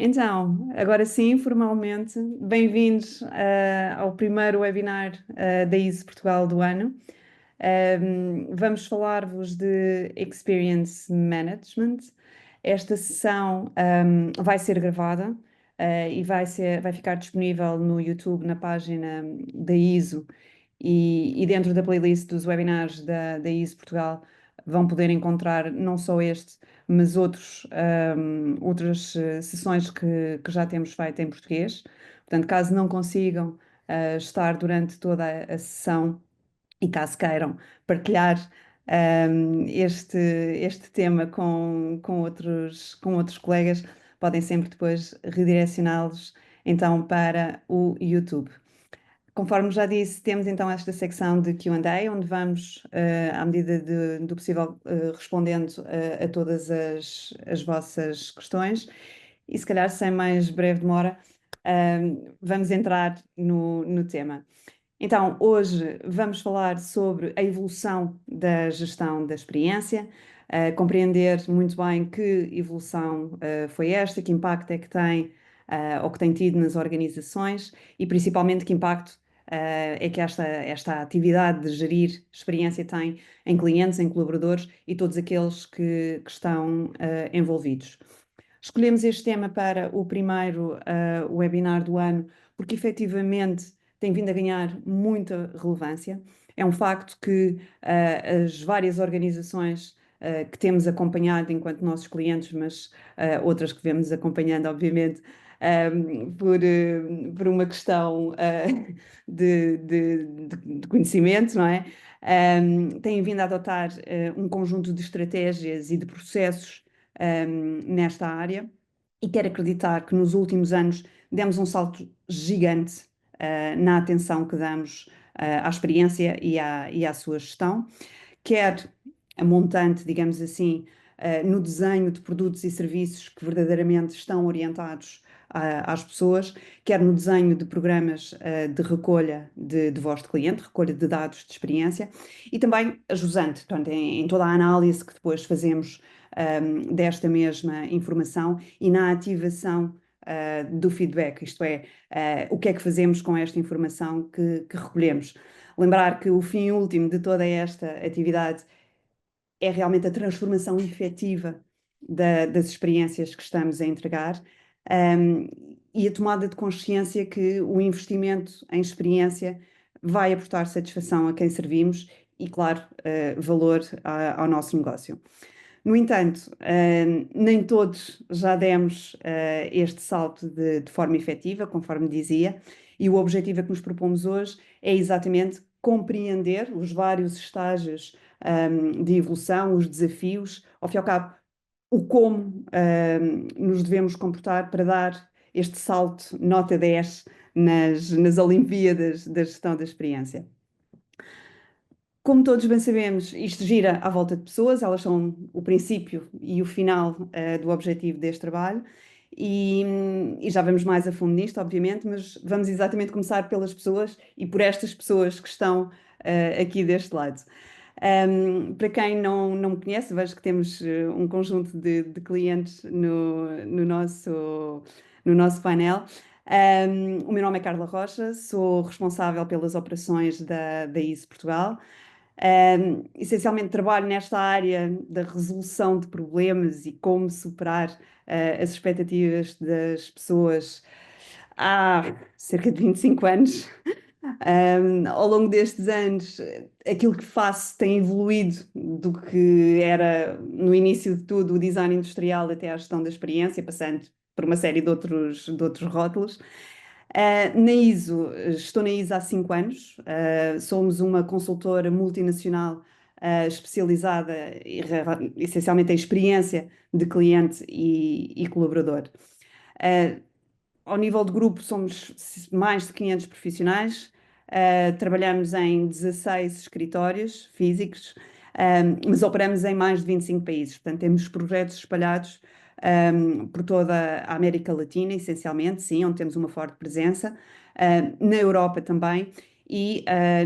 Então, agora sim, formalmente, bem-vindos ao primeiro webinar da ISO Portugal do ano. Vamos falar-vos de Experience Management. Esta sessão vai ser gravada e vai ficar disponível no YouTube, na página da ISO e dentro da playlist dos webinars da ISO Portugal vão poder encontrar não só este, mas outras sessões que já temos feito em português. Portanto, caso não consigam estar durante toda a sessão e caso queiram partilhar este tema com outros colegas, podem sempre depois redirecioná-los então para o YouTube. Conforme já disse, temos então esta secção de Q&A, onde vamos, à medida do possível, respondendo a todas as vossas questões. E se calhar, sem mais breve demora, vamos entrar no tema. Então, hoje vamos falar sobre a evolução da gestão da experiência, compreender muito bem que evolução foi esta, que impacto é que tem ou que tem tido nas organizações e principalmente que impacto é que esta atividade de gerir experiência tem em clientes, em colaboradores e todos aqueles que estão envolvidos. Escolhemos este tema para o primeiro webinar do ano porque efetivamente tem vindo a ganhar muita relevância. É um facto que as várias organizações que temos acompanhado enquanto nossos clientes, mas outras que vemos acompanhando, obviamente, por uma questão de conhecimento, não é? Têm vindo a adotar um conjunto de estratégias e de processos nesta área e quero acreditar que nos últimos anos demos um salto gigante na atenção que damos à experiência e à sua gestão, quer a montante, digamos assim, no desenho de produtos e serviços que verdadeiramente estão orientados às pessoas, quer no desenho de programas de recolha de voz de cliente, recolha de dados de experiência, e também a jusante, portanto, em toda a análise que depois fazemos desta mesma informação e na ativação do feedback, isto é, o que é que fazemos com esta informação que recolhemos. Lembrar que o fim último de toda esta atividade é realmente a transformação efetiva das experiências que estamos a entregar, um, e a tomada de consciência que o investimento em experiência vai aportar satisfação a quem servimos e, claro, valor ao nosso negócio. No entanto, nem todos já demos este salto de forma efetiva, conforme dizia, e o objetivo que nos propomos hoje é exatamente compreender os vários estágios de evolução, os desafios, ao fim e ao cabo, o como nos devemos comportar para dar este salto nota 10 nas Olimpíadas da gestão da experiência. Como todos bem sabemos, isto gira à volta de pessoas, elas são o princípio e o final do objetivo deste trabalho, e já vamos mais a fundo nisto, obviamente, mas vamos exatamente começar pelas pessoas e por estas pessoas que estão aqui deste lado. Para quem não me conhece, vejo que temos um conjunto de clientes no nosso painel. O meu nome é Carla Rocha, sou responsável pelas operações da ISO Portugal. Essencialmente trabalho nesta área da resolução de problemas e como superar as expectativas das pessoas há cerca de 25 anos. Ao longo destes anos, aquilo que faço tem evoluído do que era no início de tudo o design industrial até à gestão da experiência, passando por uma série de outros rótulos. Na ISO, estou na ISO há 5 anos, somos uma consultora multinacional especializada essencialmente em experiência de cliente e colaborador. Ao nível de grupo, somos mais de 500 profissionais, trabalhamos em 16 escritórios físicos, mas operamos em mais de 25 países, portanto, temos projetos espalhados por toda a América Latina, essencialmente, sim, onde temos uma forte presença, na Europa também, e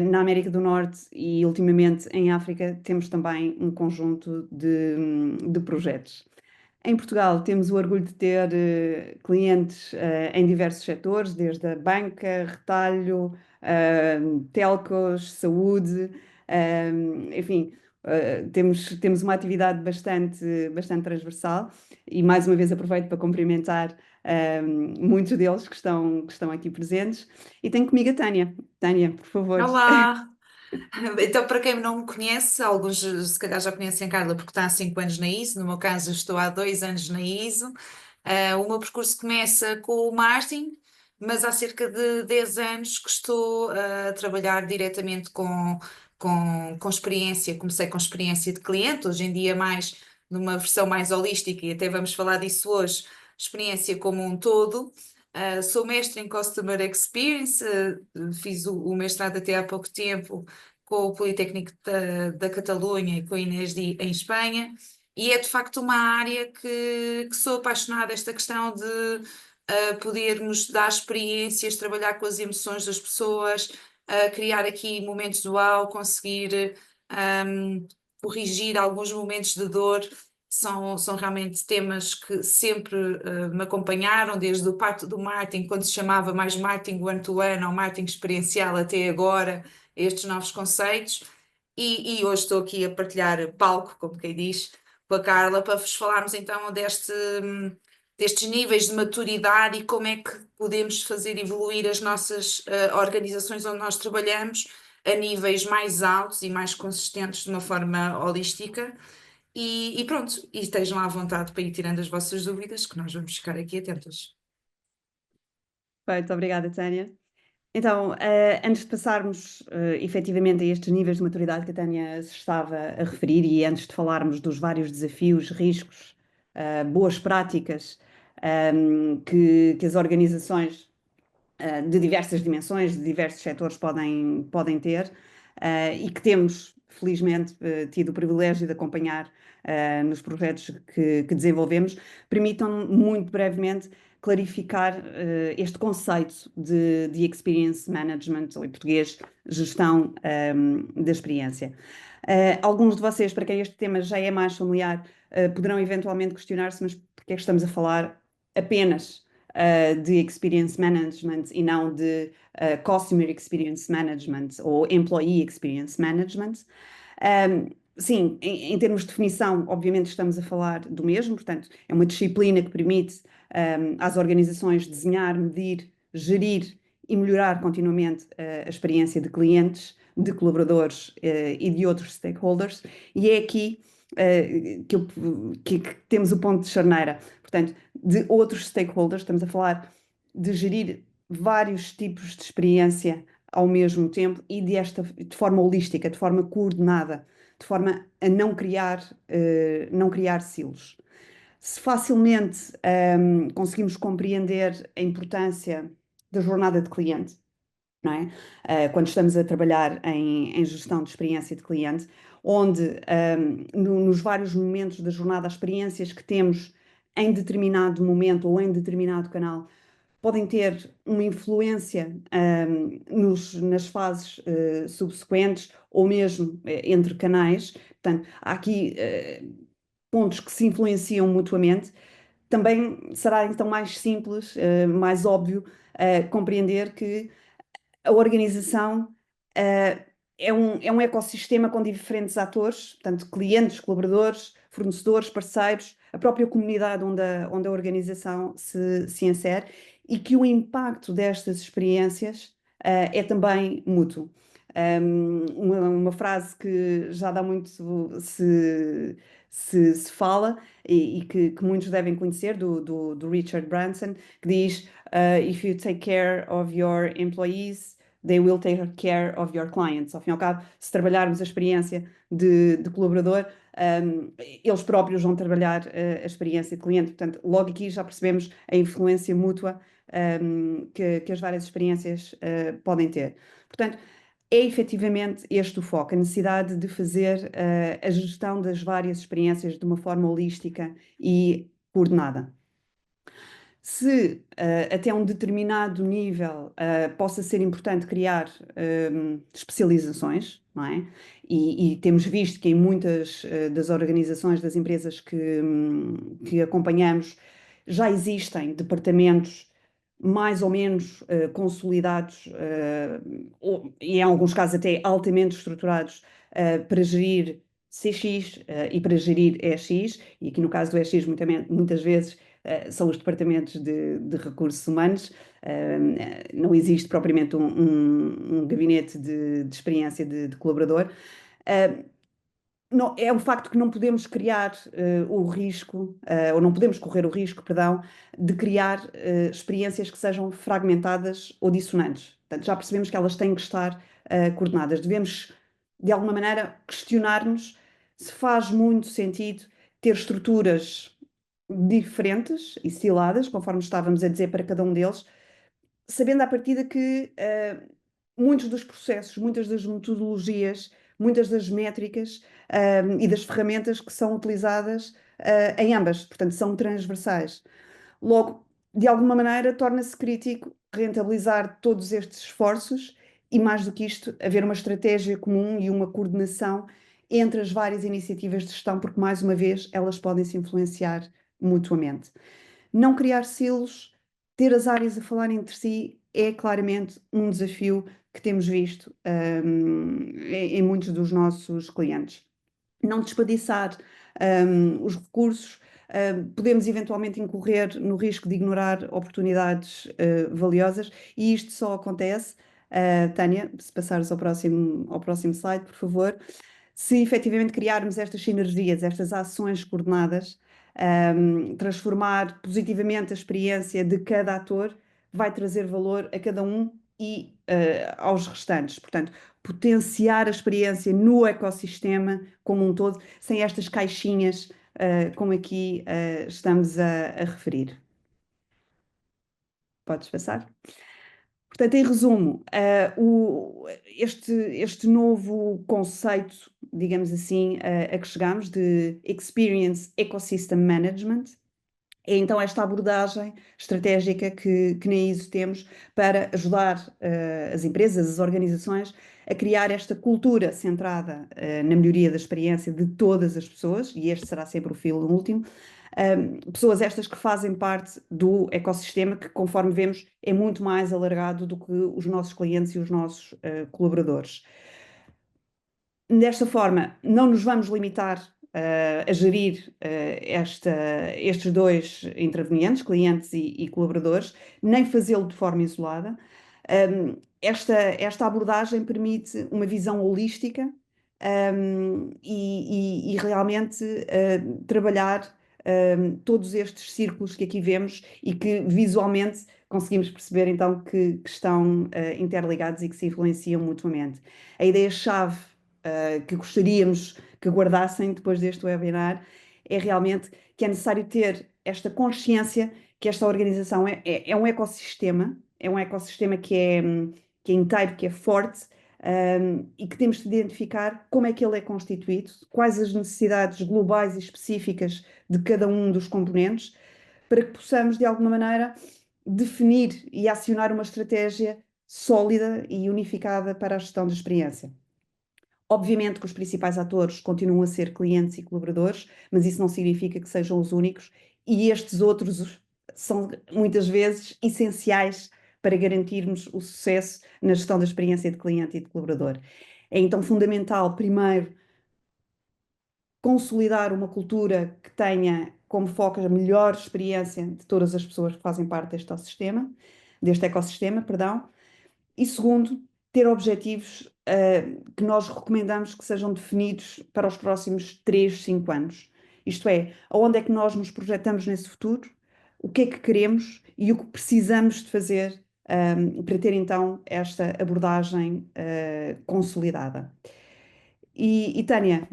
na América do Norte e ultimamente em África temos também um conjunto de projetos. Em Portugal temos o orgulho de ter clientes em diversos setores, desde a banca, retalho, telcos, saúde, enfim, temos uma atividade bastante transversal e mais uma vez aproveito para cumprimentar muitos deles que estão aqui presentes. E tenho comigo a Tânia. Tânia, por favor. Olá! Então, para quem não me conhece, alguns se calhar já conhecem a Carla porque está há 5 anos na ISO, no meu caso eu estou há 2 anos na ISO. O meu percurso começa com o marketing, mas há cerca de 10 anos que estou a trabalhar diretamente com experiência. Comecei com experiência de cliente, hoje em dia mais numa versão mais holística, e até vamos falar disso hoje, experiência como um todo. Sou mestre em Customer Experience, fiz o mestrado até há pouco tempo com o Politécnico da Catalunha e com a Inês em Espanha, e é de facto uma área que sou apaixonada, esta questão de podermos dar experiências, trabalhar com as emoções das pessoas, criar aqui momentos de uau, conseguir corrigir alguns momentos de dor. São realmente temas que sempre me acompanharam, desde o parte do marketing, quando se chamava mais marketing one-to-one ou marketing experiencial, até agora, estes novos conceitos. E hoje estou aqui a partilhar palco, como quem diz, com a Carla, para vos falarmos então destes níveis de maturidade e como é que podemos fazer evoluir as nossas organizações onde nós trabalhamos a níveis mais altos e mais consistentes de uma forma holística. E pronto, e estejam à vontade para ir tirando as vossas dúvidas, que nós vamos ficar aqui atentas. Perfeito, obrigada, Tânia. Então, antes de passarmos efetivamente a estes níveis de maturidade que a Tânia se estava a referir e antes de falarmos dos vários desafios, riscos, boas práticas, que as organizações de diversas dimensões, de diversos setores podem ter, e que temos, felizmente, tido o privilégio de acompanhar nos projetos que desenvolvemos, permitam muito brevemente clarificar este conceito de Experience Management, ou em português, gestão da experiência. Alguns de vocês, para quem este tema já é mais familiar, poderão eventualmente questionar-se, mas porque é que estamos a falar apenas de Experience Management e não de Customer Experience Management ou Employee Experience Management? Sim, em termos de definição, obviamente estamos a falar do mesmo, portanto, é uma disciplina que permite às organizações desenhar, medir, gerir e melhorar continuamente a experiência de clientes, de colaboradores e de outros stakeholders, e é aqui que temos o ponto de charneira. Portanto, de outros stakeholders, estamos a falar de gerir vários tipos de experiência ao mesmo tempo e de forma holística, de forma coordenada, de forma a não criar silos. Se facilmente conseguimos compreender a importância da jornada de cliente, não é? Quando estamos a trabalhar em gestão de experiência de cliente, onde nos vários momentos da jornada, as experiências que temos em determinado momento ou em determinado canal podem ter uma influência nas fases subsequentes ou mesmo entre canais. Portanto, há aqui pontos que se influenciam mutuamente. Também será então mais simples, mais óbvio, compreender que a organização é um ecossistema com diferentes atores, portanto, clientes, colaboradores, fornecedores, parceiros, a própria comunidade onde a organização se insere, e que o impacto destas experiências é também mútuo. Uma frase que já dá muito se fala e que muitos devem conhecer, do Richard Branson, que diz: If you take care of your employees, they will take care of your clients. Ao fim e ao cabo, se trabalharmos a experiência de colaborador, eles próprios vão trabalhar a experiência de cliente. Portanto, logo aqui já percebemos a influência mútua que as várias experiências podem ter. Portanto, é efetivamente este o foco, a necessidade de fazer a gestão das várias experiências de uma forma holística e coordenada. Se até um determinado nível possa ser importante criar especializações, não é? E temos visto que em muitas das organizações, das empresas que acompanhamos, já existem departamentos mais ou menos consolidados, e em alguns casos até altamente estruturados, para gerir CX e para gerir EX, e aqui no caso do EX muitas vezes são os departamentos de recursos humanos. Não existe propriamente um gabinete de experiência de colaborador. Uh, é o facto que não podemos criar o risco, ou não podemos correr o risco, perdão, de criar experiências que sejam fragmentadas ou dissonantes. Portanto, já percebemos que elas têm que estar coordenadas. Devemos, de alguma maneira, questionar-nos se faz muito sentido ter estruturas diferentes e estiladas, conforme estávamos a dizer, para cada um deles, sabendo à partida que muitos dos processos, muitas das metodologias, muitas das métricas e das ferramentas que são utilizadas em ambas, portanto, são transversais. Logo, de alguma maneira, torna-se crítico rentabilizar todos estes esforços e, mais do que isto, haver uma estratégia comum e uma coordenação entre as várias iniciativas de gestão, porque, mais uma vez, elas podem se influenciar mutuamente. Não criar silos, ter as áreas a falar entre si, é claramente um desafio que temos visto em muitos dos nossos clientes. Não desperdiçar os recursos, podemos eventualmente incorrer no risco de ignorar oportunidades valiosas, e isto só acontece, Tânia, se passares ao próximo slide, por favor, se efetivamente criarmos estas sinergias, estas ações coordenadas, transformar positivamente a experiência de cada ator, vai trazer valor a cada um e aos restantes. Portanto, potenciar a experiência no ecossistema como um todo, sem estas caixinhas, como aqui estamos a referir. Podes passar? Portanto, em resumo, este novo conceito, digamos assim, a que chegamos, de Experience Ecosystem Management, é então esta abordagem estratégica que na ISO temos para ajudar as empresas, as organizações, a criar esta cultura centrada na melhoria da experiência de todas as pessoas, e este será sempre o filo último. Pessoas estas que fazem parte do ecossistema, que, conforme vemos, é muito mais alargado do que os nossos clientes e os nossos colaboradores. Desta forma, não nos vamos limitar a gerir estes dois intervenientes, clientes e colaboradores, nem fazê-lo de forma isolada. Esta abordagem permite uma visão holística e realmente trabalhar todos estes círculos que aqui vemos e que visualmente conseguimos perceber então que estão interligados e que se influenciam mutuamente. A ideia-chave que gostaríamos que guardassem depois deste webinar é realmente que é necessário ter esta consciência que esta organização é um ecossistema que é inteiro, que é forte, e que temos de identificar como é que ele é constituído, quais as necessidades globais e específicas de cada um dos componentes, para que possamos, de alguma maneira, definir e acionar uma estratégia sólida e unificada para a gestão da experiência. Obviamente que os principais atores continuam a ser clientes e colaboradores, mas isso não significa que sejam os únicos, e estes outros são muitas vezes essenciais para garantirmos o sucesso na gestão da experiência de cliente e de colaborador. É então fundamental, primeiro, consolidar uma cultura que tenha como foco a melhor experiência de todas as pessoas que fazem parte deste ecossistema, perdão. E segundo, ter objetivos que nós recomendamos que sejam definidos para os próximos 3, 5 anos. Isto é, aonde é que nós nos projetamos nesse futuro, o que é que queremos e o que precisamos de fazer para ter então esta abordagem consolidada. E Tânia,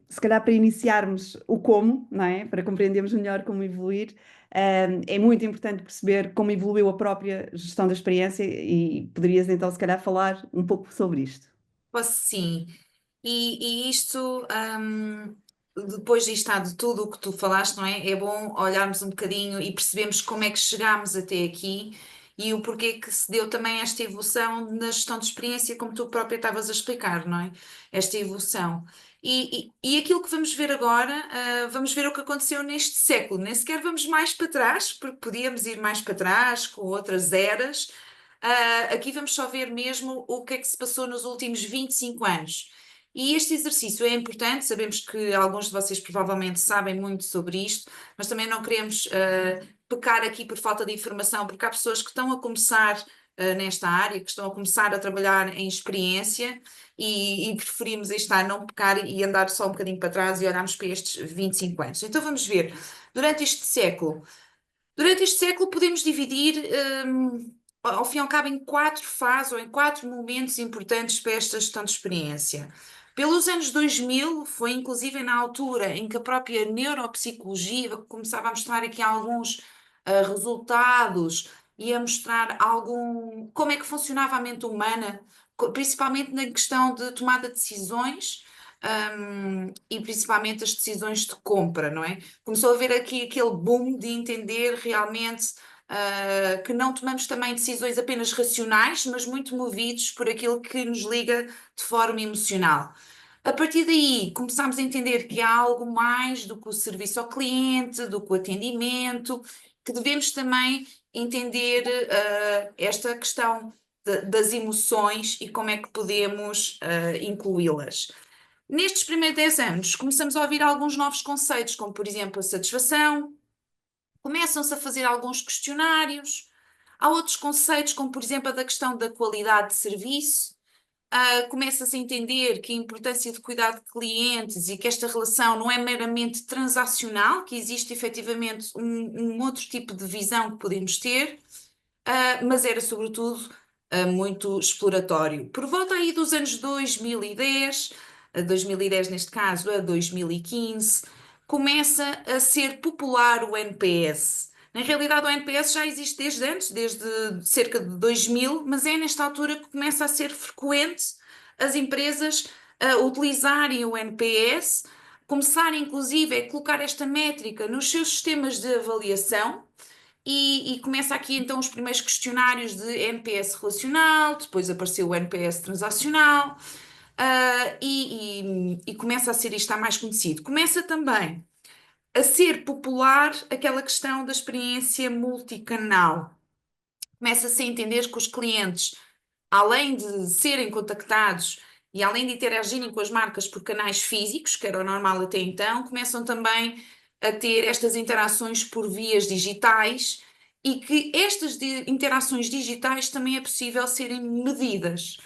se calhar para iniciarmos o como, não é? Para compreendermos melhor como evoluir, é muito importante perceber como evoluiu a própria gestão da experiência, e poderias então se calhar falar um pouco sobre isto. Posso sim. E isto depois disto está de tudo o que tu falaste, não é? É bom olharmos um bocadinho e percebermos como é que chegámos até aqui e o porquê que se deu também esta evolução na gestão de experiência, como tu própria estavas a explicar, não é? Esta evolução. E aquilo que vamos ver agora, vamos ver o que aconteceu neste século. Nem sequer vamos mais para trás, porque podíamos ir mais para trás com outras eras. Aqui vamos só ver mesmo o que é que se passou nos últimos 25 anos. E este exercício é importante, sabemos que alguns de vocês provavelmente sabem muito sobre isto, mas também não queremos pecar aqui por falta de informação, porque há pessoas que estão a começar nesta área, que estão a começar a trabalhar em experiência e preferimos estar não pecar e andar só um bocadinho para trás e olharmos para estes 25 anos. Então vamos ver, durante este século. Durante este século podemos dividir, ao fim e ao cabo, em quatro fases ou em quatro momentos importantes para esta gestão de experiência. Pelos anos 2000, foi inclusive na altura em que a própria neuropsicologia começava a mostrar aqui alguns resultados e a mostrar como é que funcionava a mente humana, principalmente na questão de tomada de decisões, e principalmente as decisões de compra, não é? Começou a haver aqui aquele boom de entender realmente que não tomamos também decisões apenas racionais, mas muito movidos por aquilo que nos liga de forma emocional. A partir daí, começámos a entender que há algo mais do que o serviço ao cliente, do que o atendimento, que devemos também entender esta questão das emoções e como é que podemos incluí-las. Nestes primeiros 10 anos, começamos a ouvir alguns novos conceitos, como por exemplo a satisfação, começam-se a fazer alguns questionários, há outros conceitos, como por exemplo a da questão da qualidade de serviço, começa-se a entender que a importância de cuidar de clientes e que esta relação não é meramente transacional, que existe efetivamente um outro tipo de visão que podemos ter, mas era sobretudo muito exploratório. Por volta aí dos anos 2010, 2010 neste caso, a 2015, começa a ser popular o NPS. Na realidade, o NPS já existe desde antes, desde cerca de 2000, mas é nesta altura que começa a ser frequente as empresas utilizarem o NPS, começarem inclusive a colocar esta métrica nos seus sistemas de avaliação. E começa aqui então os primeiros questionários de NPS relacional, depois apareceu o NPS transacional, e começa a ser isto mais conhecido. Começa também a ser popular aquela questão da experiência multicanal. Começa-se a entender que os clientes, além de serem contactados e além de interagirem com as marcas por canais físicos, que era o normal até então, começam também a ter estas interações por vias digitais e que estas interações digitais também é possível serem medidas.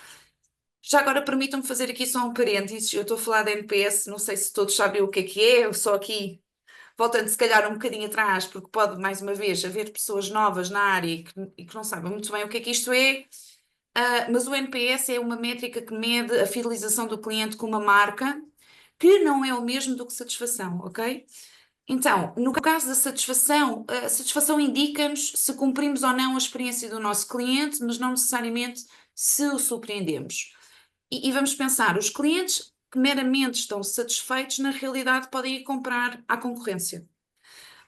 Já agora permitam-me fazer aqui só um parênteses, eu estou a falar da NPS, não sei se todos sabem o que é, eu só aqui voltando se calhar um bocadinho atrás, porque pode mais uma vez haver pessoas novas na área e que não sabem muito bem o que é que isto é. Mas o NPS é uma métrica que mede a fidelização do cliente com uma marca, que não é o mesmo do que satisfação, ok? Então, no caso da satisfação, a satisfação indica-nos se cumprimos ou não a experiência do nosso cliente, mas não necessariamente se o surpreendemos. E vamos pensar, os clientes que meramente estão satisfeitos, na realidade podem ir comprar à concorrência.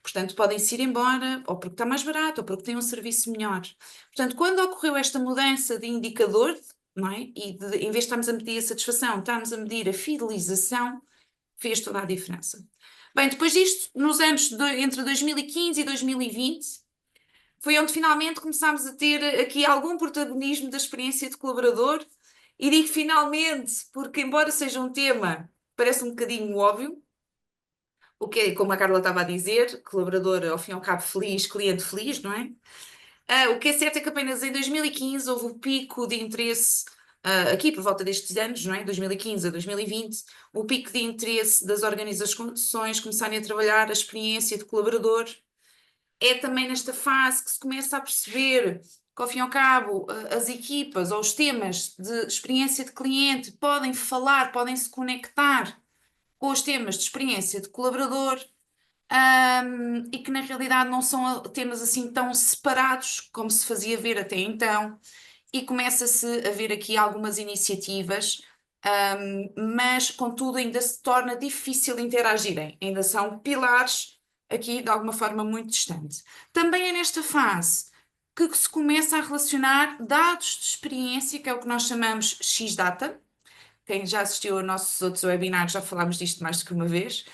Portanto, podem-se ir embora, ou porque está mais barato, ou porque tem um serviço melhor. Portanto, quando ocorreu esta mudança de indicador, não é? Em vez de estarmos a medir a satisfação, estamos a medir a fidelização, fez toda a diferença. Bem, depois disto, nos anos entre 2015 e 2020, foi onde finalmente começámos a ter aqui algum protagonismo da experiência de colaborador. E digo finalmente, porque embora seja um tema, parece um bocadinho óbvio, o que é, como a Carla estava a dizer, colaborador ao fim e ao cabo feliz, cliente feliz, não é? O que é certo é que apenas em 2015 houve o pico de interesse, aqui por volta destes anos, não é? 2015 a 2020, o pico de interesse das organizações começarem a trabalhar a experiência de colaborador. É também nesta fase que se começa a perceber que, ao fim e ao cabo, as equipas ou os temas de experiência de cliente podem falar, podem se conectar com os temas de experiência de colaborador, e que na realidade não são temas assim tão separados como se fazia ver até então, e começa-se a ver aqui algumas iniciativas mas contudo ainda se torna difícil interagirem, ainda são pilares aqui de alguma forma muito distante. Também é nesta fase que se começa a relacionar dados de experiência, que é o que nós chamamos X-Data. Quem já assistiu aos nossos outros webinars já falámos disto mais do que uma vez,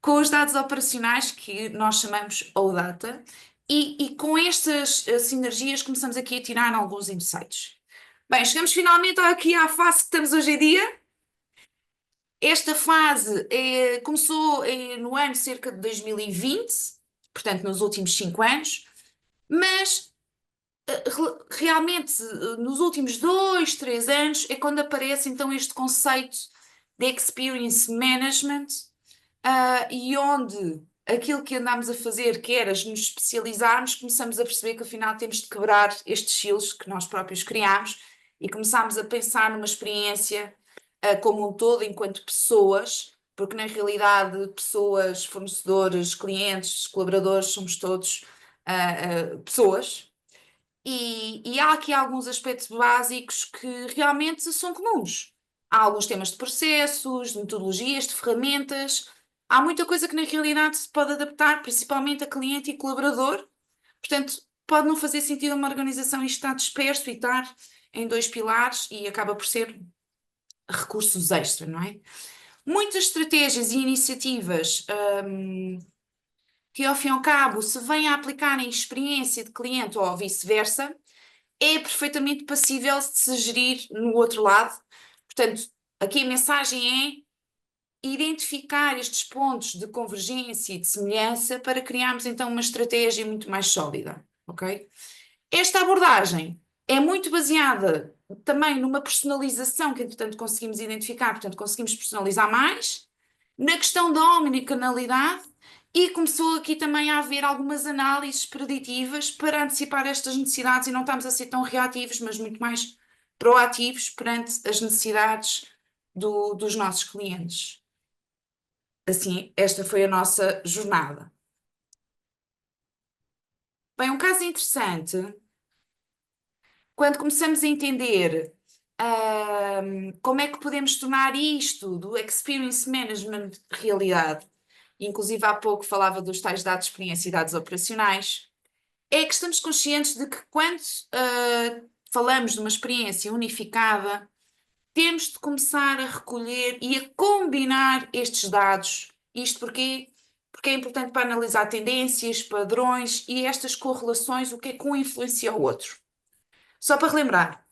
com os dados operacionais que nós chamamos OData, e com estas sinergias começamos aqui a tirar alguns insights. Bem, chegamos finalmente aqui à fase que estamos hoje em dia. Esta fase começou no ano cerca de 2020, portanto nos últimos 5 anos, mas realmente nos últimos 2, 3 anos é quando aparece então este conceito de Experience Management, e onde aquilo que andámos a fazer, que era nos especializarmos, começamos a perceber que afinal temos de quebrar estes silos que nós próprios criámos e começámos a pensar numa experiência como um todo, enquanto pessoas, porque na realidade pessoas, fornecedores, clientes, colaboradores, somos todos pessoas. E há aqui alguns aspectos básicos que realmente são comuns. Há alguns temas de processos, de metodologias, de ferramentas. Há muita coisa que na realidade se pode adaptar, principalmente a cliente e colaborador. Portanto, pode não fazer sentido uma organização estar disperso e estar em 2 pilares e acaba por ser recursos extra, não é? Muitas estratégias e iniciativas que ao fim e ao cabo se vêm a aplicar em experiência de cliente ou vice-versa, é perfeitamente passível de se gerir no outro lado. Portanto, aqui a mensagem é identificar estes pontos de convergência e de semelhança para criarmos então uma estratégia muito mais sólida, ok? Esta abordagem é muito baseada também numa personalização que, entretanto, conseguimos identificar, portanto, conseguimos personalizar mais, na questão da omnicanalidade, e começou aqui também a haver algumas análises preditivas para antecipar estas necessidades e não estamos a ser tão reativos, mas muito mais proativos perante as necessidades dos nossos clientes. Assim, esta foi a nossa jornada. Bem, um caso interessante, quando começamos a entender como é que podemos tornar isto do Experience Management realidade, inclusive há pouco falava dos tais dados de experiência e dados operacionais, é que estamos conscientes de que quando falamos de uma experiência unificada, temos de começar a recolher e a combinar estes dados. Isto porquê? Porque é importante para analisar tendências, padrões e estas correlações, o que é que um influencia o outro. Só para relembrar,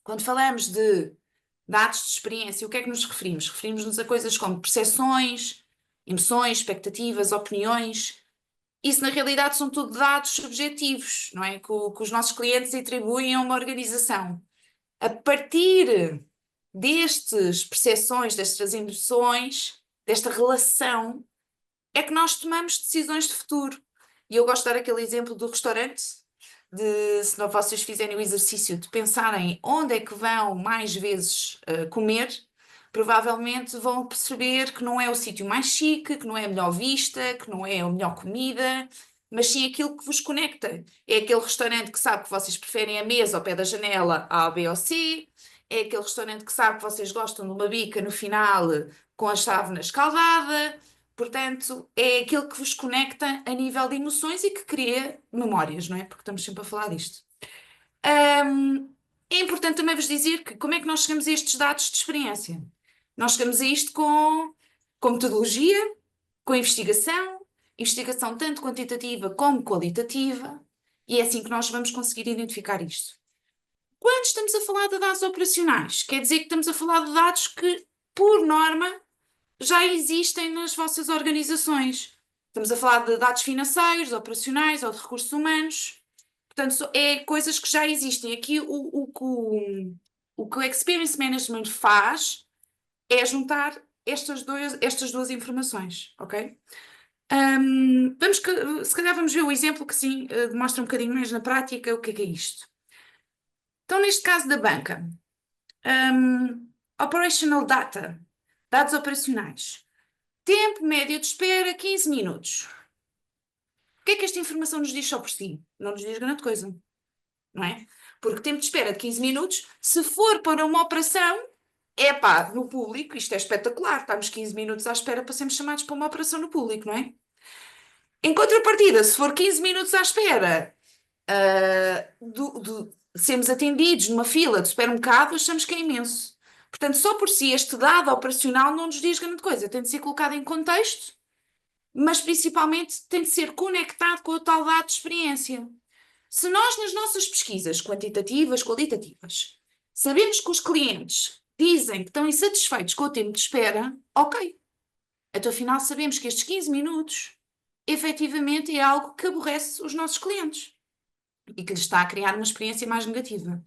quando falamos de dados de experiência, o que é que nos referimos? Referimos-nos a coisas como percepções, emoções, expectativas, opiniões. Isso, na realidade, são tudo dados subjetivos, não é? Que os nossos clientes atribuem a uma organização. A partir destas percepções, destas emoções, desta relação, é que nós tomamos decisões de futuro. E eu gosto de dar aquele exemplo do restaurante, se não vocês fizerem o exercício de pensarem onde é que vão mais vezes comer, provavelmente vão perceber que não é o sítio mais chique, que não é a melhor vista, que não é a melhor comida, mas sim aquilo que vos conecta. É aquele restaurante que sabe que vocês preferem a mesa ao pé da janela A, B ou C, é aquele restaurante que sabe que vocês gostam de uma bica no final com a chávena escaldada. Portanto, é aquilo que vos conecta a nível de emoções e que cria memórias, não é? Porque estamos sempre a falar disto. É importante também vos dizer que como é que nós chegamos a estes dados de experiência? Nós chegamos a isto com metodologia, com investigação tanto quantitativa como qualitativa, e é assim que nós vamos conseguir identificar isto. Quando estamos a falar de dados operacionais, quer dizer que estamos a falar de dados que, por norma, já existem nas vossas organizações. Estamos a falar de dados financeiros, operacionais ou de recursos humanos. Portanto, é coisas que já existem. Aqui o que o Experience Management faz é juntar estas duas informações, ok? Se calhar vamos ver o exemplo que sim demonstra um bocadinho mais na prática o que é isto. Então, neste caso da banca, Operational Data, dados operacionais. Tempo médio de espera, 15 minutos. O que é que esta informação nos diz só por si? Não nos diz grande coisa, não é? Porque tempo de espera de 15 minutos, se for para uma operação, Epá, no público, isto é espetacular. Estamos 15 minutos à espera para sermos chamados para uma operação no público, não é? Em contrapartida, se for 15 minutos à espera, sermos atendidos numa fila de supermercado, achamos que é imenso. Portanto, só por si este dado operacional não nos diz grande coisa. Tem de ser colocado em contexto, mas principalmente tem de ser conectado com o tal dado de experiência. Se nós, nas nossas pesquisas quantitativas, qualitativas, sabemos que os clientes dizem que estão insatisfeitos com o tempo de espera, ok. Então, afinal, sabemos que estes 15 minutos efetivamente é algo que aborrece os nossos clientes e que lhes está a criar uma experiência mais negativa.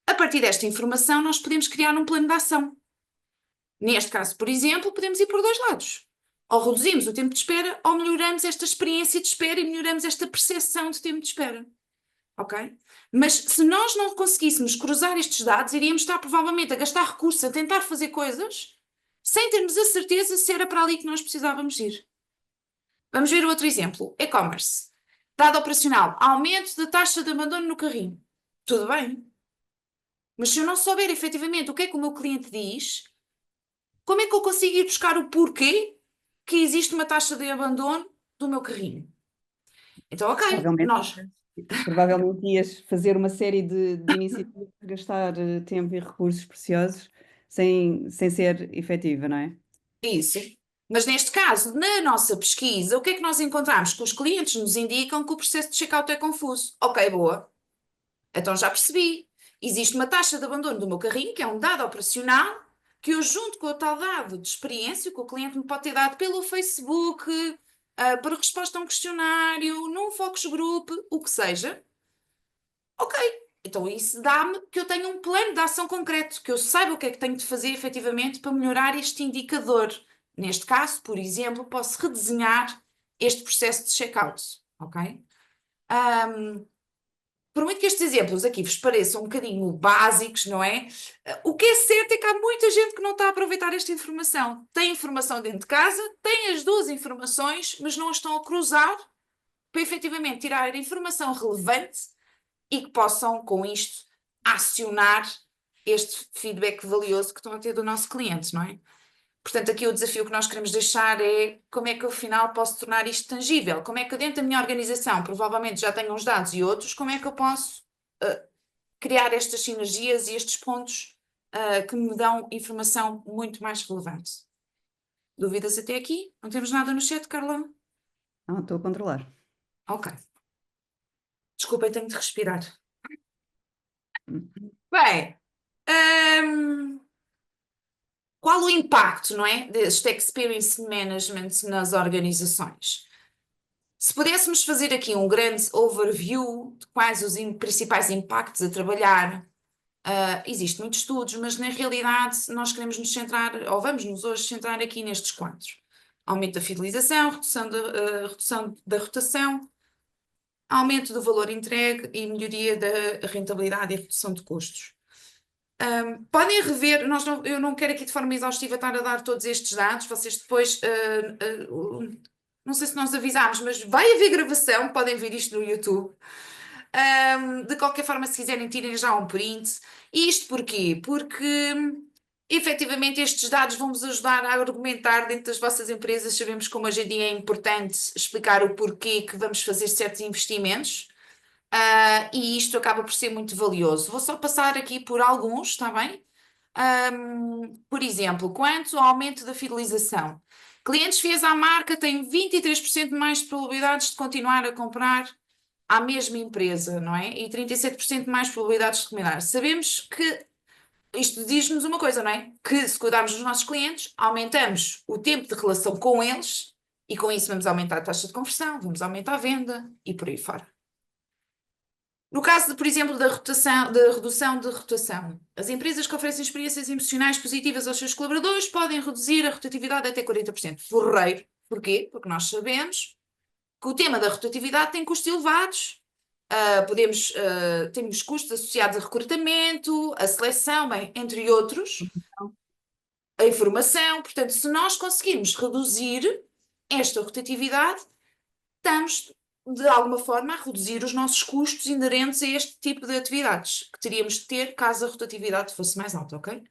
A partir desta informação, nós podemos criar um plano de ação. Neste caso, por exemplo, podemos ir por dois lados. Ou reduzimos o tempo de espera, ou melhoramos esta experiência de espera e melhoramos esta percepção de tempo de espera. Ok? Mas se nós não conseguíssemos cruzar estes dados, iríamos estar provavelmente a gastar recursos, a tentar fazer coisas, sem termos a certeza se era para ali que nós precisávamos ir. Vamos ver outro exemplo. E-commerce. Dado operacional, aumento da taxa de abandono no carrinho. Tudo bem. Mas se eu não souber efetivamente o que é que o meu cliente diz, como é que eu consigo ir buscar o porquê que existe uma taxa de abandono do meu carrinho? Então, ok, Provavelmente, nós. provavelmente ias fazer uma série de iniciativas de gastar tempo e recursos preciosos sem ser efetiva, não é? Isso. Mas neste caso, na nossa pesquisa, o que é que nós encontramos? Que os clientes nos indicam que o processo de checkout é confuso. Ok, boa. Então já percebi. Existe uma taxa de abandono do meu carrinho, que é um dado operacional, que eu junto com o tal dado de experiência que o cliente me pode ter dado pelo Facebook, por resposta a um questionário, num focus group, o que seja. Ok, então isso dá-me que eu tenha um plano de ação concreto, que eu saiba o que é que tenho de fazer efetivamente para melhorar este indicador. Neste caso, por exemplo, posso redesenhar este processo de checkout, ok? Por muito que estes exemplos aqui vos pareçam um bocadinho básicos, não é? O que é certo é que há muita gente que não está a aproveitar esta informação. Tem informação dentro de casa, tem as duas informações, mas não as estão a cruzar para efetivamente tirar a informação relevante e que possam, com isto, acionar este feedback valioso que estão a ter do nosso cliente, não é? Portanto, aqui o desafio que nós queremos deixar é como é que eu, afinal, posso tornar isto tangível? Como é que eu, dentro da minha organização, provavelmente já tenho uns dados e outros, como é que eu posso criar estas sinergias e estes pontos que me dão informação muito mais relevante? Dúvidas até aqui? Não temos nada no chat, Carla? Não, estou a controlar. Ok. Desculpem, tenho de respirar. Hum. Bem, qual o impacto, não é, deste experience management nas organizações? Se pudéssemos fazer aqui um grande overview de quais os principais impactos a trabalhar, existem muitos estudos, mas na realidade nós queremos nos centrar, ou vamos nos hoje centrar aqui nestes quatro. Aumento da fidelização, redução da rotação, aumento do valor entregue e melhoria da rentabilidade e redução de custos. Podem rever, eu não quero aqui de forma exaustiva estar a dar todos estes dados, vocês depois, não sei se nós avisámos, mas vai haver gravação, podem ver isto no YouTube. De qualquer forma, se quiserem, tirem já um print. E isto porquê? Porque efetivamente estes dados vão-vos ajudar a argumentar dentro das vossas empresas. Sabemos como hoje em dia é importante explicar o porquê que vamos fazer certos investimentos. E isto acaba por ser muito valioso. Vou só passar aqui por alguns, está bem? Por exemplo, quanto ao aumento da fidelização. Clientes fiéis à marca têm 23% mais de probabilidades de continuar a comprar à mesma empresa, não é? E 37% mais probabilidades de recomendar. Sabemos que isto diz-nos uma coisa, não é? Que se cuidarmos dos nossos clientes, aumentamos o tempo de relação com eles e com isso vamos aumentar a taxa de conversão, vamos aumentar a venda e por aí fora. No caso, por exemplo, da redução de rotação, as empresas que oferecem experiências emocionais positivas aos seus colaboradores podem reduzir a rotatividade até 40%. Porreiro. Porquê? Porque nós sabemos que o tema da rotatividade tem custos elevados. Temos custos associados a recrutamento, a seleção, bem, entre outros, a informação. Portanto, se nós conseguirmos reduzir esta rotatividade, estamos, de alguma forma, a reduzir os nossos custos inerentes a este tipo de atividades que teríamos de ter caso a rotatividade fosse mais alta, ok?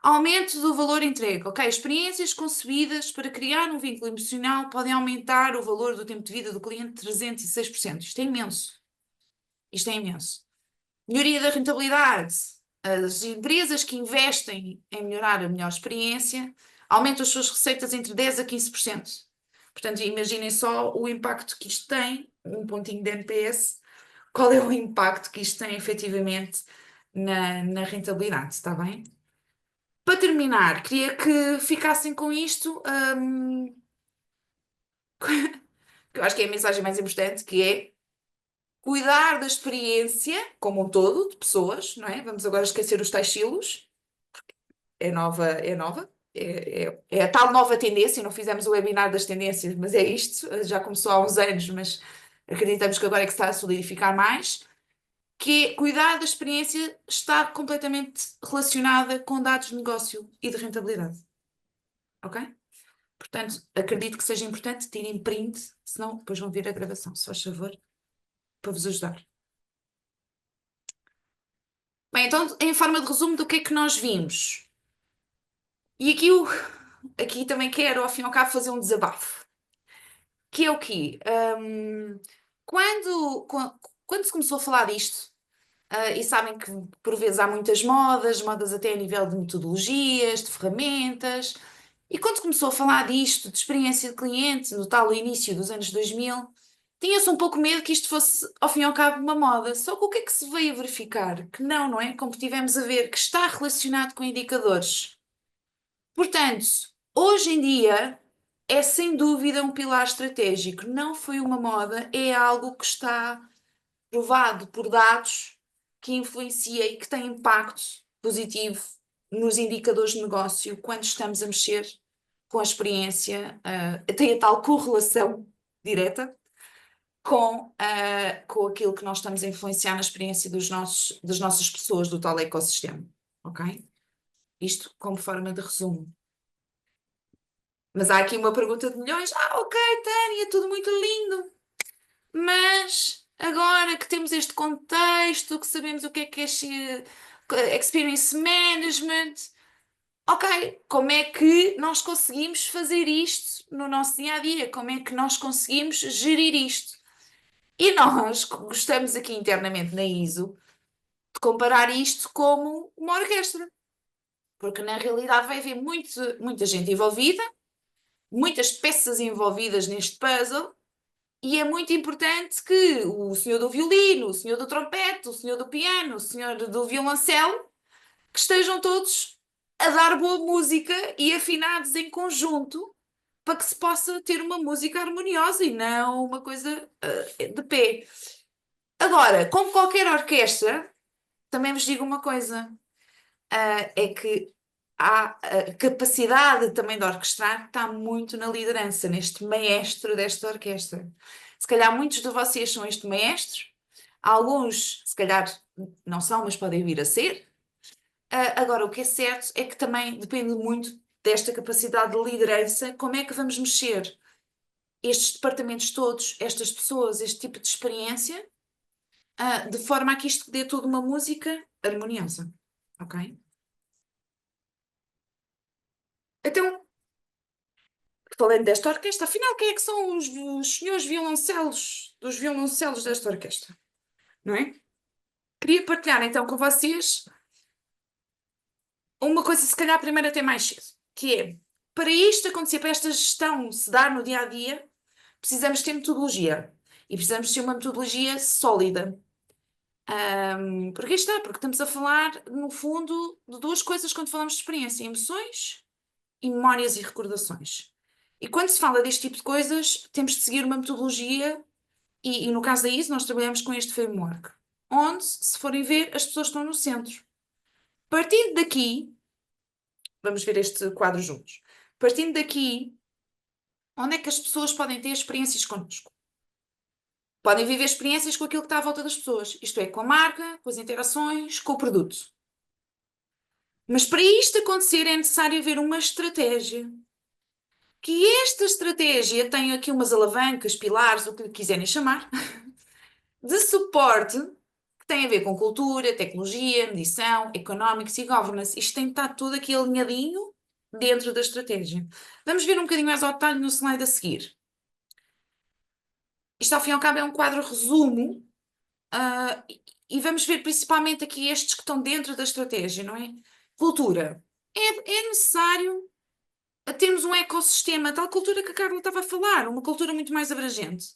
Aumento do valor entregue. Ok, experiências concebidas para criar um vínculo emocional podem aumentar o valor do tempo de vida do cliente 306%. Isto é imenso. Isto é imenso. Melhoria da rentabilidade. As empresas que investem em melhorar a melhor experiência aumentam as suas receitas entre 10% a 15%. Portanto, imaginem só o impacto que isto tem, um pontinho de NPS, qual é o impacto que isto tem efetivamente na rentabilidade, está bem? Para terminar, queria que ficassem com isto, que eu acho que é a mensagem mais importante, que é cuidar da experiência como um todo, de pessoas, não é? Vamos agora esquecer os tais silos, é nova, é nova. É a tal nova tendência, não fizemos o webinar das tendências, mas é isto, já começou há uns anos, mas acreditamos que agora é que se está a solidificar mais, que é cuidar da experiência está completamente relacionada com dados de negócio e de rentabilidade. Ok? Portanto, acredito que seja importante tirem print, senão depois vão ver a gravação, se faz favor, para vos ajudar. Bem, então, em forma de resumo do que é que nós vimos. E aqui também quero, ao fim e ao cabo, fazer um desabafo. Que é o quê? Quando se começou a falar disto, e sabem que por vezes há muitas modas até a nível de metodologias, de ferramentas, e quando se começou a falar disto, de experiência de cliente, no tal início dos anos 2000, tinha-se um pouco medo que isto fosse, ao fim e ao cabo, uma moda. Só que o que é que se veio a verificar? Que não é? Como tivemos a ver, que está relacionado com indicadores. Portanto, hoje em dia é sem dúvida um pilar estratégico. Não foi uma moda, é algo que está provado por dados que influencia e que tem impacto positivo nos indicadores de negócio quando estamos a mexer com a experiência, tem a tal correlação direta com aquilo que nós estamos a influenciar na experiência das nossas pessoas do tal ecossistema, ok? Isto como forma de resumo. Mas há aqui uma pergunta de milhões. Ok, Tânia, tudo muito lindo, mas agora que temos este contexto, que sabemos o que é experience management, ok, como é que nós conseguimos fazer isto no nosso dia a dia? Como é que nós conseguimos gerir isto? E nós gostamos aqui internamente na ISO de comparar isto como uma orquestra, porque na realidade vai haver muita gente envolvida, muitas peças envolvidas neste puzzle. E é muito importante que o senhor do violino, o senhor do trompete, o senhor do piano, o senhor do violoncelo, que estejam todos a dar boa música e afinados em conjunto para que se possa ter uma música harmoniosa e não uma coisa de pé. Agora, como qualquer orquestra, também vos digo uma coisa, é que a capacidade também de orquestrar está muito na liderança, neste maestro desta orquestra. Se calhar muitos de vocês são este maestro, alguns, se calhar, não são, mas podem vir a ser. Agora, o que é certo é que também depende muito desta capacidade de liderança, como é que vamos mexer estes departamentos todos, estas pessoas, este tipo de experiência, de forma a que isto dê toda uma música harmoniosa. Ok? Então, falando desta orquestra, afinal, quem é que são os senhores violoncelos, dos violoncelos desta orquestra? Não é? Queria partilhar então com vocês uma coisa, se calhar, primeiro até mais cedo, que é, para isto acontecer, para esta gestão se dar no dia a dia, precisamos ter metodologia. E precisamos ter uma metodologia sólida. Porque aí está, porque estamos a falar, no fundo, de duas coisas quando falamos de experiência: emoções e memórias e recordações. E quando se fala deste tipo de coisas, temos de seguir uma metodologia, e no caso da ISO, nós trabalhamos com este framework, onde, se forem ver, as pessoas estão no centro. Partindo daqui, vamos ver este quadro juntos. Partindo daqui, onde é que as pessoas podem ter experiências connosco? Podem viver experiências com aquilo que está à volta das pessoas, isto é, com a marca, com as interações, com o produto. Mas para isto acontecer é necessário haver uma estratégia. Que esta estratégia tem aqui umas alavancas, pilares, o que lhe quiserem chamar, de suporte, que têm a ver com cultura, tecnologia, medição, economics e governance. Isto tem que estar tudo aqui alinhadinho dentro da estratégia. Vamos ver um bocadinho mais ao detalhe no slide a seguir. Isto, ao fim e ao cabo, é um quadro resumo, e vamos ver principalmente aqui estes que estão dentro da estratégia, não é? Cultura. É necessário termos um ecossistema, tal cultura que a Carla estava a falar, uma cultura muito mais abrangente.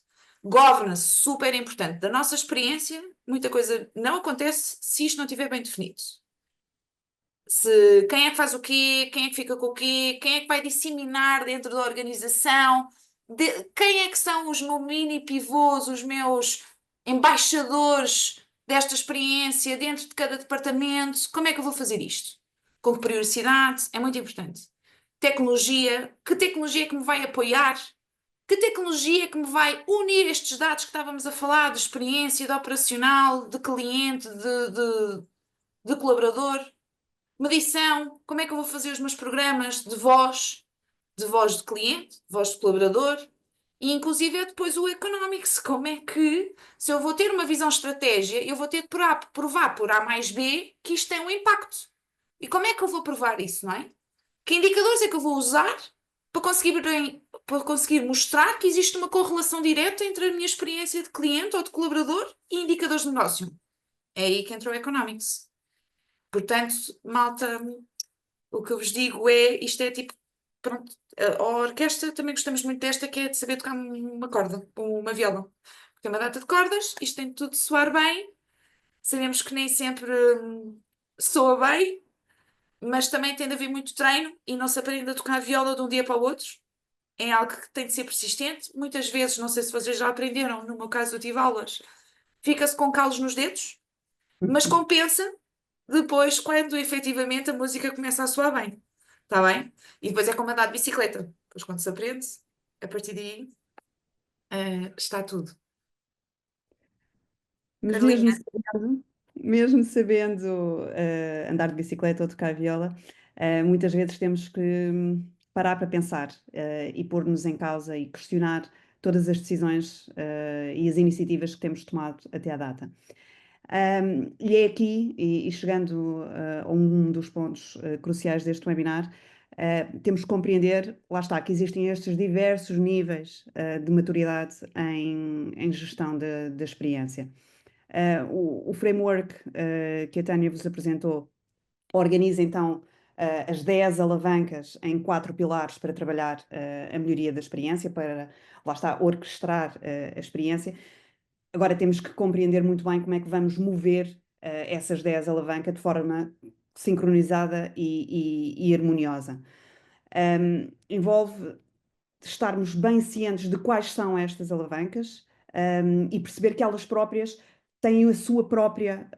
Governance, super importante. Da nossa experiência, muita coisa não acontece se isto não estiver bem definido. Se quem é que faz o quê, quem é que fica com o quê, quem é que vai disseminar dentro da organização, quem é que são os meus mini pivôs, os meus embaixadores desta experiência dentro de cada departamento, como é que eu vou fazer isto? Com que prioridade? É muito importante. Tecnologia, que tecnologia é que me vai apoiar? Que tecnologia é que me vai unir estes dados que estávamos a falar, de experiência, de operacional, de cliente, de colaborador? Medição, como é que eu vou fazer os meus programas de voz de cliente, de voz de colaborador, e inclusive é depois o economics, como é que, se eu vou ter uma visão estratégia, eu vou ter que provar por A mais B que isto tem um impacto. E como é que eu vou provar isso, não é? Que indicadores é que eu vou usar para conseguir mostrar que existe uma correlação direta entre a minha experiência de cliente ou de colaborador e indicadores de negócio? É aí que entra o economics. Portanto, malta, o que eu vos digo é, isto é tipo, pronto, a orquestra também gostamos muito desta, que é de saber tocar uma corda, uma viola. Tem uma data de cordas, isto tem tudo de soar bem, sabemos que nem sempre soa bem, mas também tem de haver muito treino e não se aprende a tocar viola de um dia para o outro. É algo que tem de ser persistente. Muitas vezes, não sei se vocês já aprenderam, no meu caso eu tive aulas, fica-se com calos nos dedos, mas compensa depois quando efetivamente a música começa a soar bem. Está bem? E depois é como andar de bicicleta. Depois quando se aprende, a partir daí está tudo. Mas Carolina, mesmo sabendo andar de bicicleta ou tocar viola, muitas vezes temos que parar para pensar e pôr-nos em causa e questionar todas as decisões e as iniciativas que temos tomado até à data. E é aqui, e chegando a um dos pontos cruciais deste webinar, temos que compreender, lá está, que existem estes diversos níveis de maturidade em gestão da experiência. O framework que a Tânia vos apresentou organiza então as 10 alavancas em 4 pilares para trabalhar a melhoria da experiência, para, lá está, orquestrar a experiência. Agora temos que compreender muito bem como é que vamos mover essas 10 alavancas de forma sincronizada e harmoniosa. Envolve estarmos bem cientes de quais são estas alavancas, e perceber que elas próprias têm a sua própria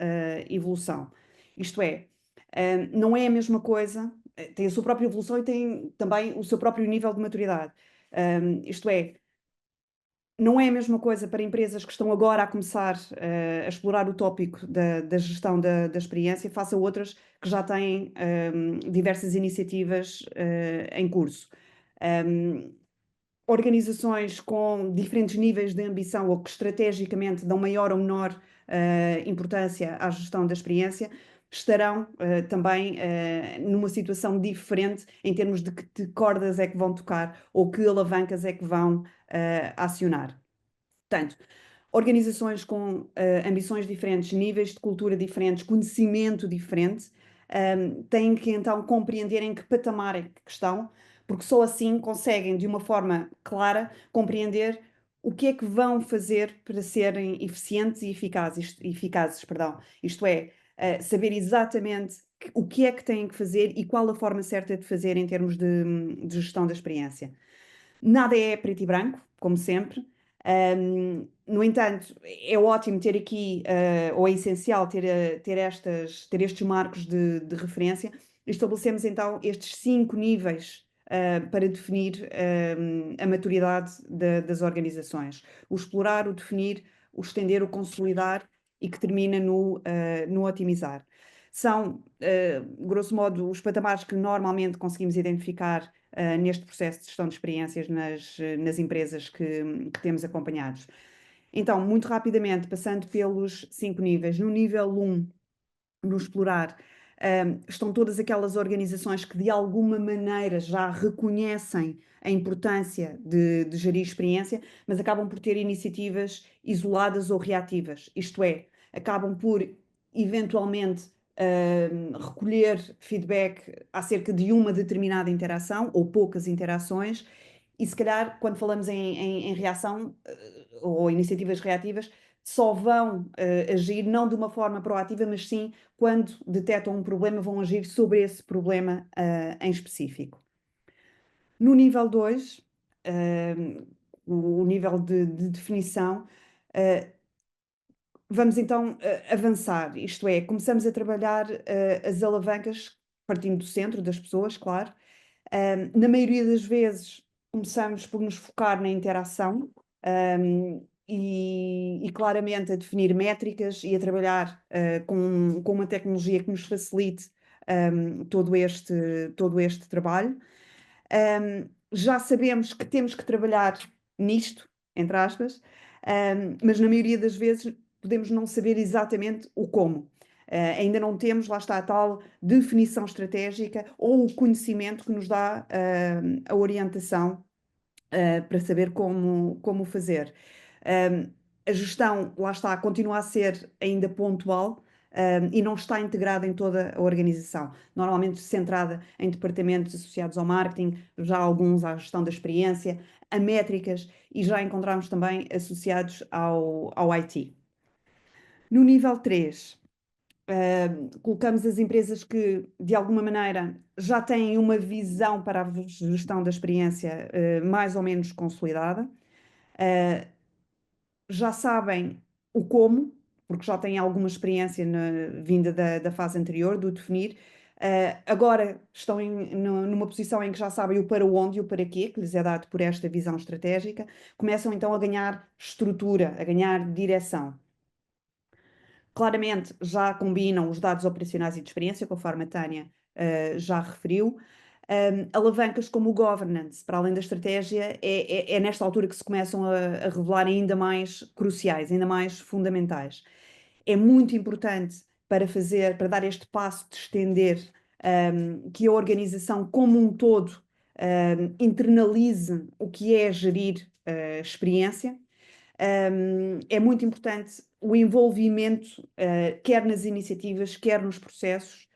evolução. Isto é, não é a mesma coisa, tem a sua própria evolução e tem também o seu próprio nível de maturidade. Isto é, não é a mesma coisa para empresas que estão agora a começar a explorar o tópico da gestão da experiência, face a outras que já têm diversas iniciativas em curso. Organizações com diferentes níveis de ambição ou que estrategicamente dão maior ou menor importância à gestão da experiência, estarão também numa situação diferente em termos de que cordas é que vão tocar ou que alavancas é que vão acionar. Portanto, organizações com ambições diferentes, níveis de cultura diferentes, conhecimento diferente, têm que então compreender em que patamar é que estão, porque só assim conseguem, de uma forma clara, compreender o que é que vão fazer para serem eficientes e eficazes, perdão. Isto é, saber exatamente o que é que têm que fazer e qual a forma certa de fazer em termos de gestão da experiência. Nada é preto e branco, como sempre. No entanto, é ótimo ter aqui, ou é essencial ter estes marcos de referência. Estabelecemos então estes 5 níveis para definir a maturidade das organizações: o explorar, o definir, o estender, o consolidar e que termina no otimizar. São, grosso modo, os patamares que normalmente conseguimos identificar neste processo de gestão de experiências nas empresas que temos acompanhados. Então, muito rapidamente, passando pelos 5 níveis, no nível 1, no explorar, estão todas aquelas organizações que de alguma maneira já reconhecem a importância de gerir experiência, mas acabam por ter iniciativas isoladas ou reativas, isto é, acabam por eventualmente recolher feedback acerca de uma determinada interação ou poucas interações, e se calhar, quando falamos em reação ou iniciativas reativas, só vão agir não de uma forma proativa, mas sim quando detectam um problema, vão agir sobre esse problema em específico. No nível 2, o nível de definição, vamos então avançar, isto é, começamos a trabalhar as alavancas partindo do centro das pessoas, claro. Na maioria das vezes começamos por nos focar na interação, e claramente a definir métricas e a trabalhar com uma tecnologia que nos facilite todo este trabalho. Já sabemos que temos que trabalhar nisto, entre aspas, mas na maioria das vezes podemos não saber exatamente o como. Ainda não temos, lá está a tal definição estratégica ou o conhecimento que nos dá a orientação para saber como fazer. A gestão, lá está, continua a ser ainda pontual, e não está integrada em toda a organização. Normalmente centrada em departamentos associados ao marketing, já alguns à gestão da experiência, a métricas e já encontramos também associados ao IT. No nível 3, colocamos as empresas que, de alguma maneira, já têm uma visão para a gestão da experiência mais ou menos consolidada, já sabem o como, porque já têm alguma experiência vinda da fase anterior, do definir. Agora estão numa posição em que já sabem o para onde e o para quê, que lhes é dado por esta visão estratégica, começam então a ganhar estrutura, a ganhar direção. Claramente já combinam os dados operacionais e de experiência, conforme a Tânia já referiu. Alavancas como o governance, para além da estratégia, é nesta altura que se começam a revelar ainda mais cruciais, ainda mais fundamentais. É muito importante para dar este passo de estender, que a organização como um todo internalize o que é gerir experiência. É muito importante o envolvimento, quer nas iniciativas, quer nos processos,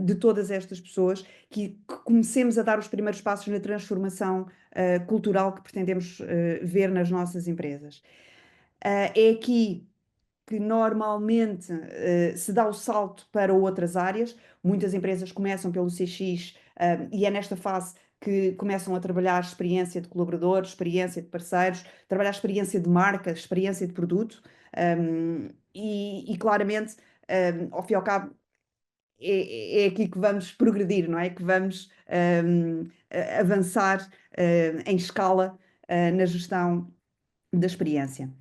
de todas estas pessoas, que comecemos a dar os primeiros passos na transformação cultural que pretendemos ver nas nossas empresas. É aqui que normalmente se dá o salto para outras áreas. Muitas empresas começam pelo CX, e é nesta fase que começam a trabalhar a experiência de colaboradores, experiência de parceiros, trabalhar a experiência de marca, experiência de produto, e claramente, ao fim e ao cabo, é aqui que vamos progredir, não é? Que vamos avançar em escala na gestão da experiência.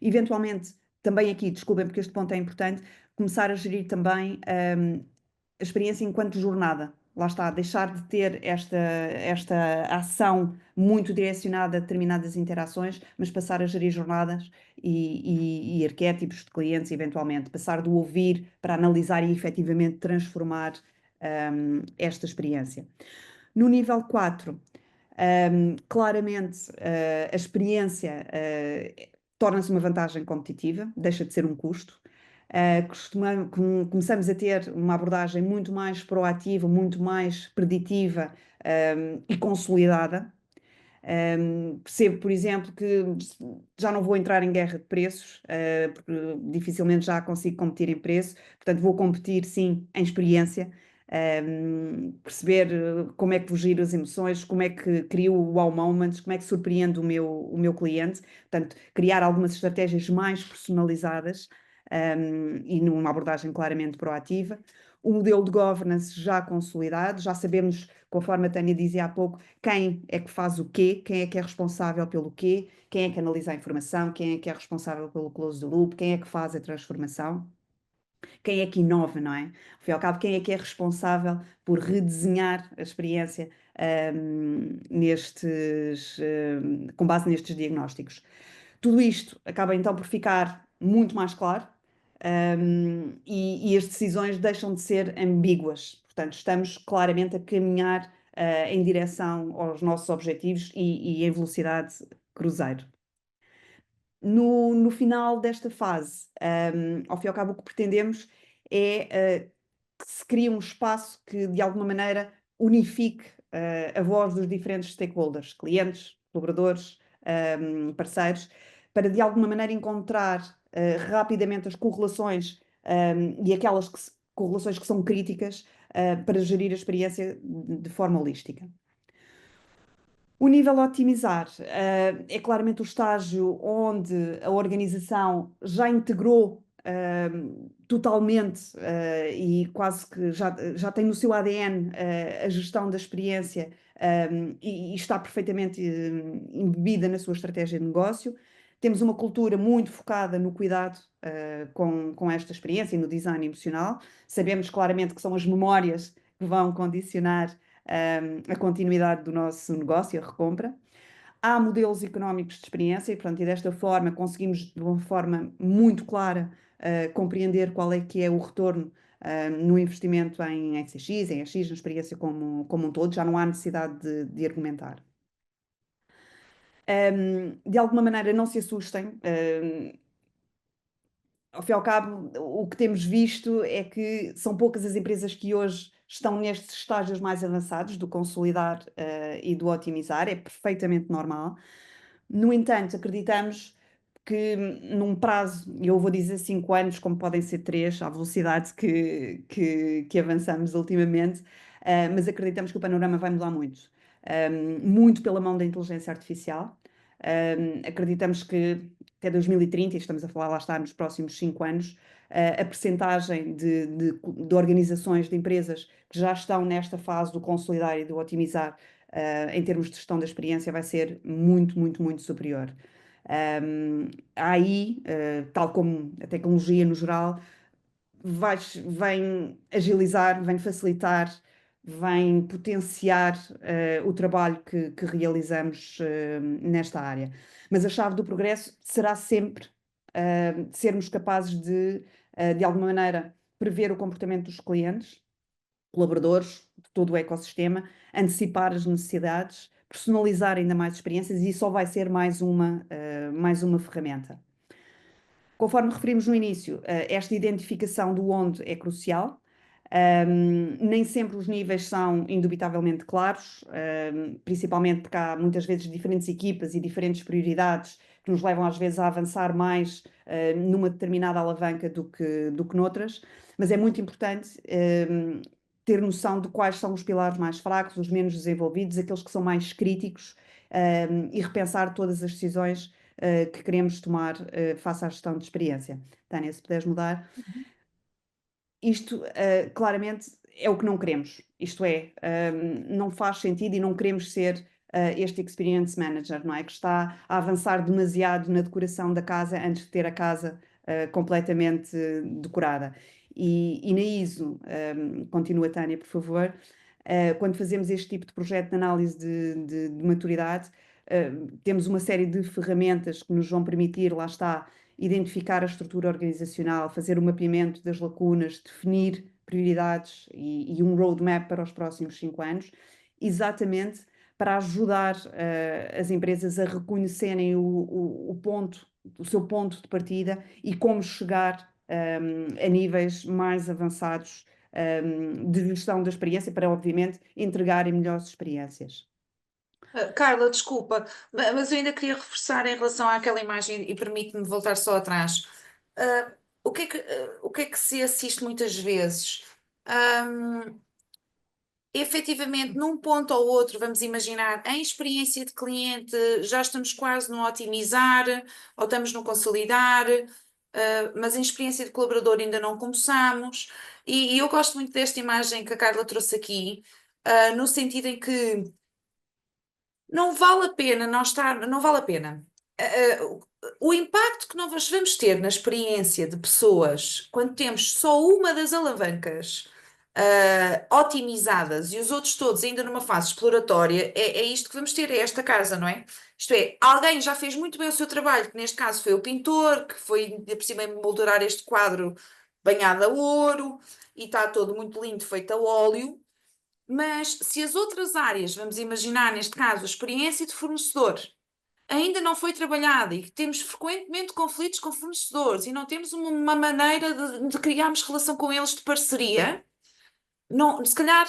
Eventualmente, também aqui, desculpem porque este ponto é importante, começar a gerir também a experiência enquanto jornada. Lá está, deixar de ter esta ação muito direcionada a determinadas interações, mas passar a gerir jornadas e arquétipos de clientes, eventualmente. Passar do ouvir para analisar e efetivamente transformar esta experiência. No nível 4, claramente, a experiência torna-se uma vantagem competitiva, deixa de ser um custo. Começamos a ter uma abordagem muito mais proativa, muito mais preditiva, e consolidada. Percebo, por exemplo, que já não vou entrar em guerra de preços, porque dificilmente já consigo competir em preço, portanto, vou competir sim em experiência. Perceber como é que vou gerir as emoções, como é que crio o wow moments, como é que surpreendo o meu cliente, portanto, criar algumas estratégias mais personalizadas, e numa abordagem claramente proativa. O modelo de governance já consolidado, já sabemos, conforme a Tânia dizia há pouco, quem é que faz o quê, quem é que é responsável pelo quê, quem é que analisa a informação, quem é que é responsável pelo close the loop, quem é que faz a transformação, quem é que inova, não é? Ao fim e ao cabo, quem é que é responsável por redesenhar a experiência com base nestes diagnósticos. Tudo isto acaba então por ficar muito mais claro, e as decisões deixam de ser ambíguas. Portanto, estamos claramente a caminhar em direção aos nossos objetivos e em velocidade cruzeiro. No final desta fase, ao fim e ao cabo, o que pretendemos é que se crie um espaço que, de alguma maneira, unifique a voz dos diferentes stakeholders, clientes, colaboradores, parceiros, para, de alguma maneira, encontrar rapidamente as correlações e aquelas correlações que são críticas para gerir a experiência de forma holística. O nível a otimizar, é claramente o estágio onde a organização já integrou totalmente e quase que já tem no seu ADN a gestão da experiência e está perfeitamente embebida na sua estratégia de negócio. Temos uma cultura muito focada no cuidado com esta experiência e no design emocional. Sabemos claramente que são as memórias que vão condicionar a continuidade do nosso negócio, a recompra. Há modelos económicos de experiência e, portanto, e desta forma conseguimos, de uma forma muito clara, compreender qual é que é o retorno no investimento em XX, em AX, na experiência como um todo, já não há necessidade de argumentar. De alguma maneira, não se assustem. Ao fim e ao cabo, o que temos visto é que são poucas as empresas que hoje estão nestes estágios mais avançados do consolidar e do otimizar, é perfeitamente normal. No entanto, acreditamos que num prazo, eu vou dizer 5 anos, como podem ser 3, à velocidade que avançamos ultimamente, mas acreditamos que o panorama vai mudar muito. Muito pela mão da inteligência artificial. Acreditamos que até 2030, e estamos a falar, lá está, nos próximos 5 anos, a percentagem de organizações, de empresas que já estão nesta fase do consolidar e do otimizar, em termos de gestão da experiência, vai ser muito, muito, muito superior. Aí, tal como a tecnologia no geral, vem agilizar, vem facilitar, vem potenciar o trabalho que realizamos nesta área. Mas a chave do progresso será sempre sermos capazes de alguma maneira, prever o comportamento dos clientes, colaboradores, de todo o ecossistema, antecipar as necessidades, personalizar ainda mais experiências, e só vai ser mais uma ferramenta. Conforme referimos no início, esta identificação do onde é crucial. Nem sempre os níveis são indubitavelmente claros, principalmente porque há muitas vezes diferentes equipas e diferentes prioridades que nos levam às vezes a avançar mais numa determinada alavanca do que noutras, mas é muito importante ter noção de quais são os pilares mais fracos, os menos desenvolvidos, aqueles que são mais críticos, e repensar todas as decisões que queremos tomar face à gestão de experiência. Tânia, se puderes mudar. Isto, claramente, é o que não queremos. Isto é, não faz sentido e não queremos ser este experience manager, não é? Que está a avançar demasiado na decoração da casa antes de ter a casa completamente decorada. E na ISO, continua, Tânia, por favor, quando fazemos este tipo de projeto de análise de maturidade, temos uma série de ferramentas que nos vão permitir, lá está, identificar a estrutura organizacional, fazer o mapeamento das lacunas, definir prioridades e um roadmap para os próximos 5 anos, exatamente para ajudar as empresas a reconhecerem o seu ponto de partida e como chegar a níveis mais avançados de gestão da experiência para, obviamente, entregarem melhores experiências. Carla, desculpa, mas eu ainda queria reforçar em relação àquela imagem e permite-me voltar só atrás. O que é que se assiste muitas vezes? Efetivamente, num ponto ou outro, vamos imaginar, em experiência de cliente, já estamos quase no otimizar ou estamos no consolidar, mas em experiência de colaborador ainda não começamos. E eu gosto muito desta imagem que a Carla trouxe aqui, no sentido em que não vale a pena não vale a pena. O impacto que nós vamos ter na experiência de pessoas quando temos só uma das alavancas otimizadas e os outros todos ainda numa fase exploratória, é isto que vamos ter, é esta casa, não é? Isto é, alguém já fez muito bem o seu trabalho, que neste caso foi o pintor, que foi ainda por cima moldurar este quadro banhado a ouro e está todo muito lindo, feito a óleo. Mas se as outras áreas, vamos imaginar neste caso, a experiência de fornecedor, ainda não foi trabalhada e que temos frequentemente conflitos com fornecedores e não temos uma maneira de criarmos relação com eles de parceria, não, se calhar,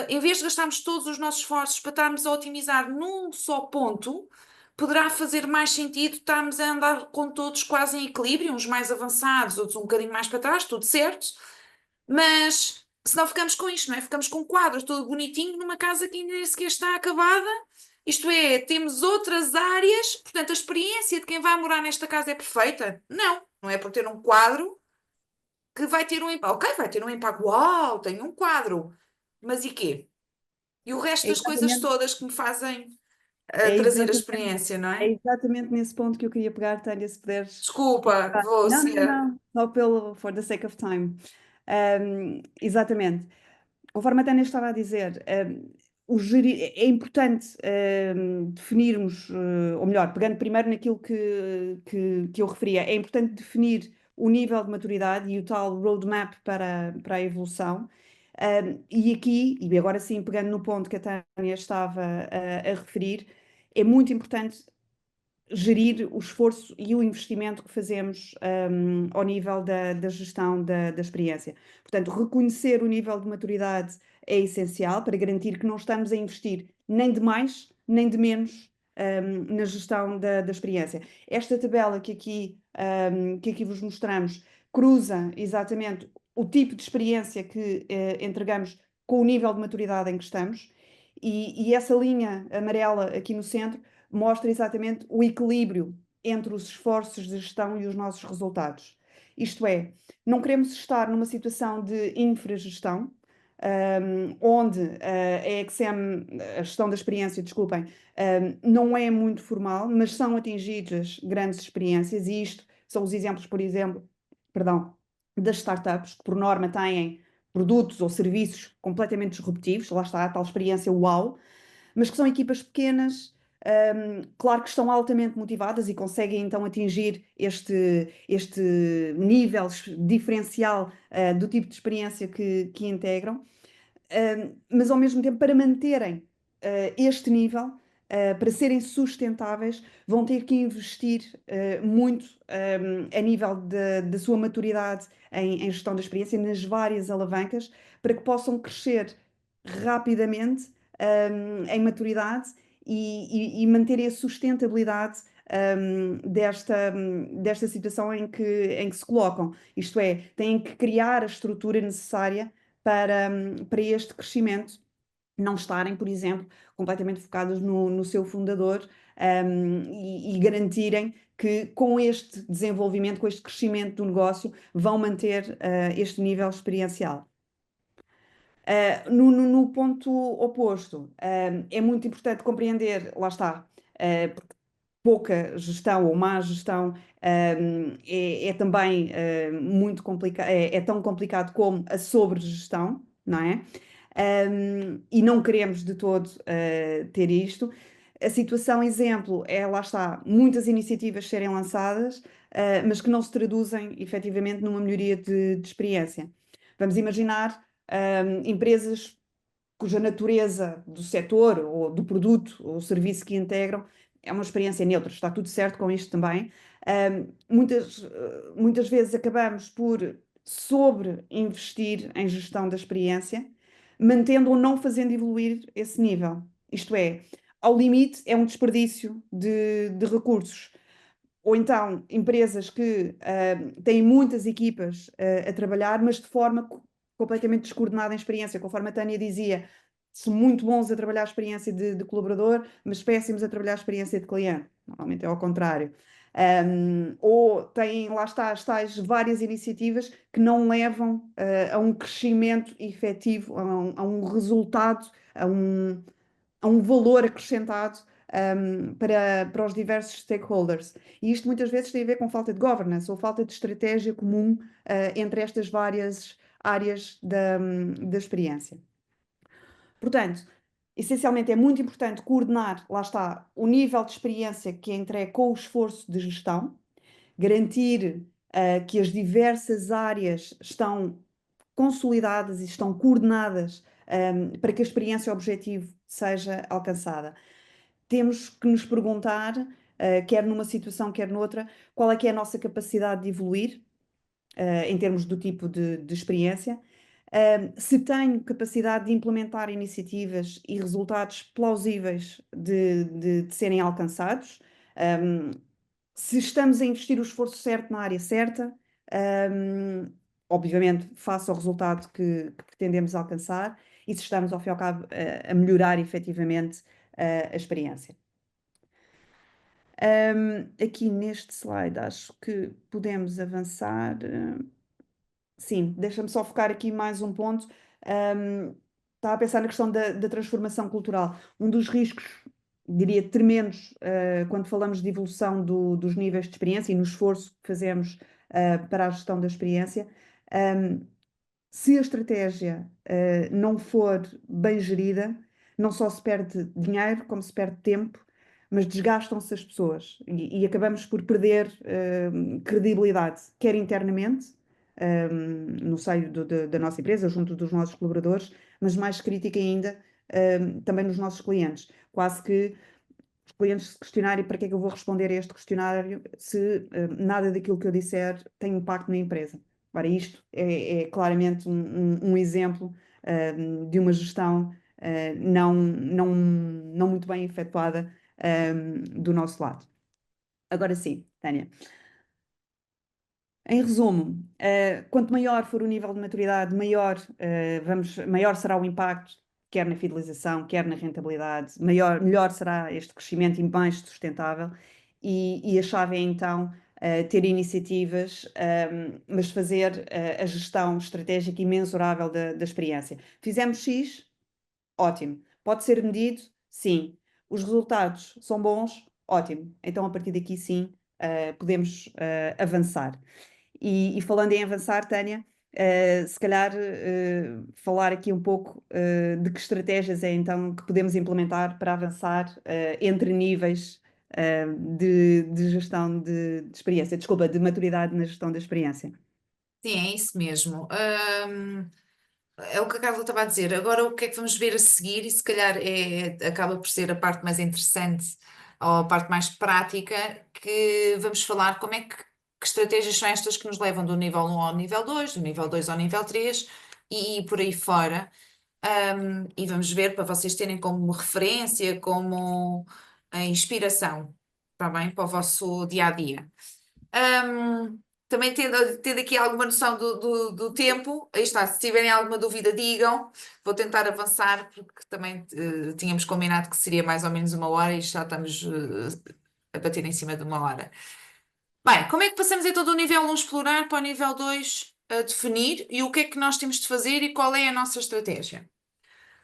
em vez de gastarmos todos os nossos esforços para estarmos a otimizar num só ponto, poderá fazer mais sentido estarmos a andar com todos quase em equilíbrio, uns mais avançados, outros um bocadinho mais para trás, tudo certo, mas se não ficamos com isto, não é? Ficamos com quadros todo bonitinho numa casa que ainda nem sequer está acabada. Isto é, temos outras áreas, portanto, a experiência de quem vai morar nesta casa é perfeita? Não, não é por ter um quadro que vai ter um impacto. Ok, vai ter um impacto. Uau, tenho um quadro. Mas e quê? E o resto É das coisas exatamente, todas que me fazem é trazer a exatamente, experiência, não é é? exatamente nesse ponto que eu queria pegar, Tânia, se puderes. Desculpa, Não, não, você. não, só pelo, for the sake of time. Exatamente. Conforme a Tânia estava a dizer, é importante definirmos, ou melhor, pegando primeiro naquilo que eu referia, é importante definir o nível de maturidade e o tal roadmap para a evolução. E aqui, e agora sim, pegando no ponto que a Tânia estava a referir, é muito importante gerir o esforço e o investimento que fazemos ao nível da gestão da experiência. Portanto, reconhecer o nível de maturidade é essencial para garantir que não estamos a investir nem de mais, nem de menos na gestão da experiência. Esta tabela que aqui vos mostramos cruza exatamente o tipo de experiência que entregamos com o nível de maturidade em que estamos. E essa linha amarela aqui no centro mostra exatamente o equilíbrio entre os esforços de gestão e os nossos resultados. Isto é, não queremos estar numa situação de infragestão, onde a XM, a gestão da experiência, desculpem, não é muito formal, mas são atingidas grandes experiências, e isto são os exemplos, por exemplo, perdão, das startups, que por norma têm produtos ou serviços completamente disruptivos, lá está a tal experiência uau, mas que são equipas pequenas, claro que estão altamente motivadas e conseguem então atingir este nível diferencial, do tipo de experiência que integram, mas ao mesmo tempo, para manterem este nível, para serem sustentáveis, vão ter que investir muito a nível da sua maturidade em gestão da experiência, nas várias alavancas, para que possam crescer rapidamente em maturidade e manterem a sustentabilidade desta situação em que se colocam. Isto é, têm que criar a estrutura necessária para este crescimento, não estarem, por exemplo, completamente focados no seu fundador, e garantirem que com este desenvolvimento, com este crescimento do negócio, vão manter este nível experiencial. No ponto oposto, é muito importante compreender, lá está, porque pouca gestão ou má gestão é também muito complicado, é tão complicado como a sobregestão, não é? E não queremos de todo ter isto. A situação exemplo é, lá está, muitas iniciativas serem lançadas, mas que não se traduzem efetivamente numa melhoria de experiência. Vamos imaginar empresas cuja natureza do setor ou do produto ou serviço que integram é uma experiência neutra, está tudo certo com isto também. Muitas vezes acabamos por sobre-investir em gestão da experiência, mantendo ou não fazendo evoluir esse nível. Isto é, ao limite, é um desperdício de recursos. Ou então, empresas que têm muitas equipas a trabalhar, mas de forma completamente descoordenada em experiência, conforme a Tânia dizia, são muito bons a trabalhar a experiência de colaborador, mas péssimos a trabalhar a experiência de cliente. Normalmente é ao contrário. Ou têm, lá está, as tais várias iniciativas que não levam a um crescimento efetivo, a um resultado, a um valor acrescentado para os diversos stakeholders. E isto muitas vezes tem a ver com falta de governance ou falta de estratégia comum entre estas várias áreas da experiência. Portanto, Essencialmente, é muito importante coordenar, lá está, o nível de experiência que é entregue com o esforço de gestão, garantir que as diversas áreas estão consolidadas e estão coordenadas para que a experiência objetivo seja alcançada. Temos que nos perguntar, quer numa situação, quer noutra, qual é que é a nossa capacidade de evoluir, em termos do tipo de experiência. Se tenho capacidade de implementar iniciativas e resultados plausíveis de serem alcançados, um, se estamos a investir o esforço certo na área certa, um, obviamente face ao resultado que pretendemos alcançar, e se estamos, ao fim e ao cabo, a melhorar efetivamente a experiência. Aqui neste slide, acho que podemos avançar. Sim, deixa-me só focar aqui mais um ponto. Estava a pensar na questão da transformação cultural. Um dos riscos, diria, tremendos, quando falamos de evolução dos níveis de experiência e no esforço que fazemos, para a gestão da experiência, um, se a estratégia, não for bem gerida, não só se perde dinheiro, como se perde tempo, mas desgastam-se as pessoas e acabamos por perder, credibilidade, quer internamente, no seio da nossa empresa, junto dos nossos colaboradores, mas mais crítica ainda, também nos nossos clientes. Quase que os clientes se questionarem para que é que eu vou responder a este questionário se nada daquilo que eu disser tem impacto na empresa. Ora, isto é claramente um exemplo de uma gestão não muito bem efetuada do nosso lado. Agora sim, Tânia. Em resumo, quanto maior for o nível de maturidade, maior será o impacto, quer na fidelização, quer na rentabilidade, melhor será este crescimento e mais sustentável. E a chave é então ter iniciativas, mas fazer a gestão estratégica e mensurável da experiência. Fizemos X, ótimo. Pode ser medido? Sim. Os resultados são bons? Ótimo. Então, a partir daqui, sim, podemos avançar. E falando em avançar, Tânia, se calhar falar aqui um pouco de que estratégias é então que podemos implementar para avançar entre níveis de gestão de experiência, desculpa, de maturidade na gestão da experiência. Sim, é isso mesmo. É o que a Carla estava a dizer. Agora, o que é que vamos ver a seguir? E se calhar acaba por ser a parte mais interessante ou a parte mais prática, que vamos falar como é que estratégias são estas que nos levam do nível 1 ao nível 2, do nível 2 ao nível 3 e por aí fora. E vamos ver para vocês terem como referência, como inspiração, está bem? Para o vosso dia a dia. Também tendo aqui alguma noção do tempo, aí está, se tiverem alguma dúvida, digam. Vou tentar avançar, porque também tínhamos combinado que seria mais ou menos 1 hora e já estamos a bater em cima de 1 hora. Bem, como é que passamos então do nível 1 explorar para o nível 2 a definir e o que é que nós temos de fazer e qual é a nossa estratégia?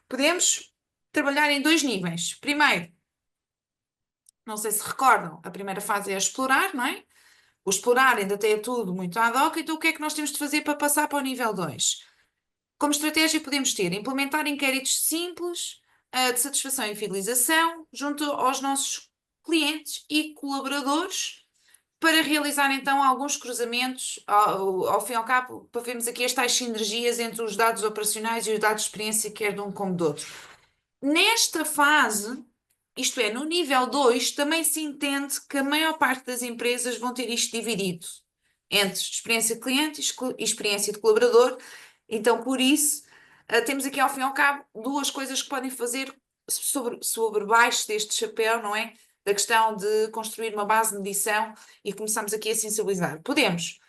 Podemos trabalhar em 2 níveis. Primeiro, não sei se recordam, a primeira fase é explorar, não é? O explorar ainda tem tudo muito ad hoc, então o que é que nós temos de fazer para passar para o nível 2? Como estratégia podemos ter, implementar inquéritos simples, de satisfação e fidelização junto aos nossos clientes e colaboradores para realizar então alguns cruzamentos, ao fim e ao cabo, para vermos aqui as tais sinergias entre os dados operacionais e os dados de experiência, quer de um como do outro. Nesta fase, isto é, no nível 2, também se entende que a maior parte das empresas vão ter isto dividido entre experiência de cliente e experiência de colaborador. Então, por isso, temos aqui ao fim e ao cabo 2 coisas que podem fazer sobre baixo deste chapéu, não é? Da questão de construir uma base de medição e começamos aqui a sensibilizar. Podemos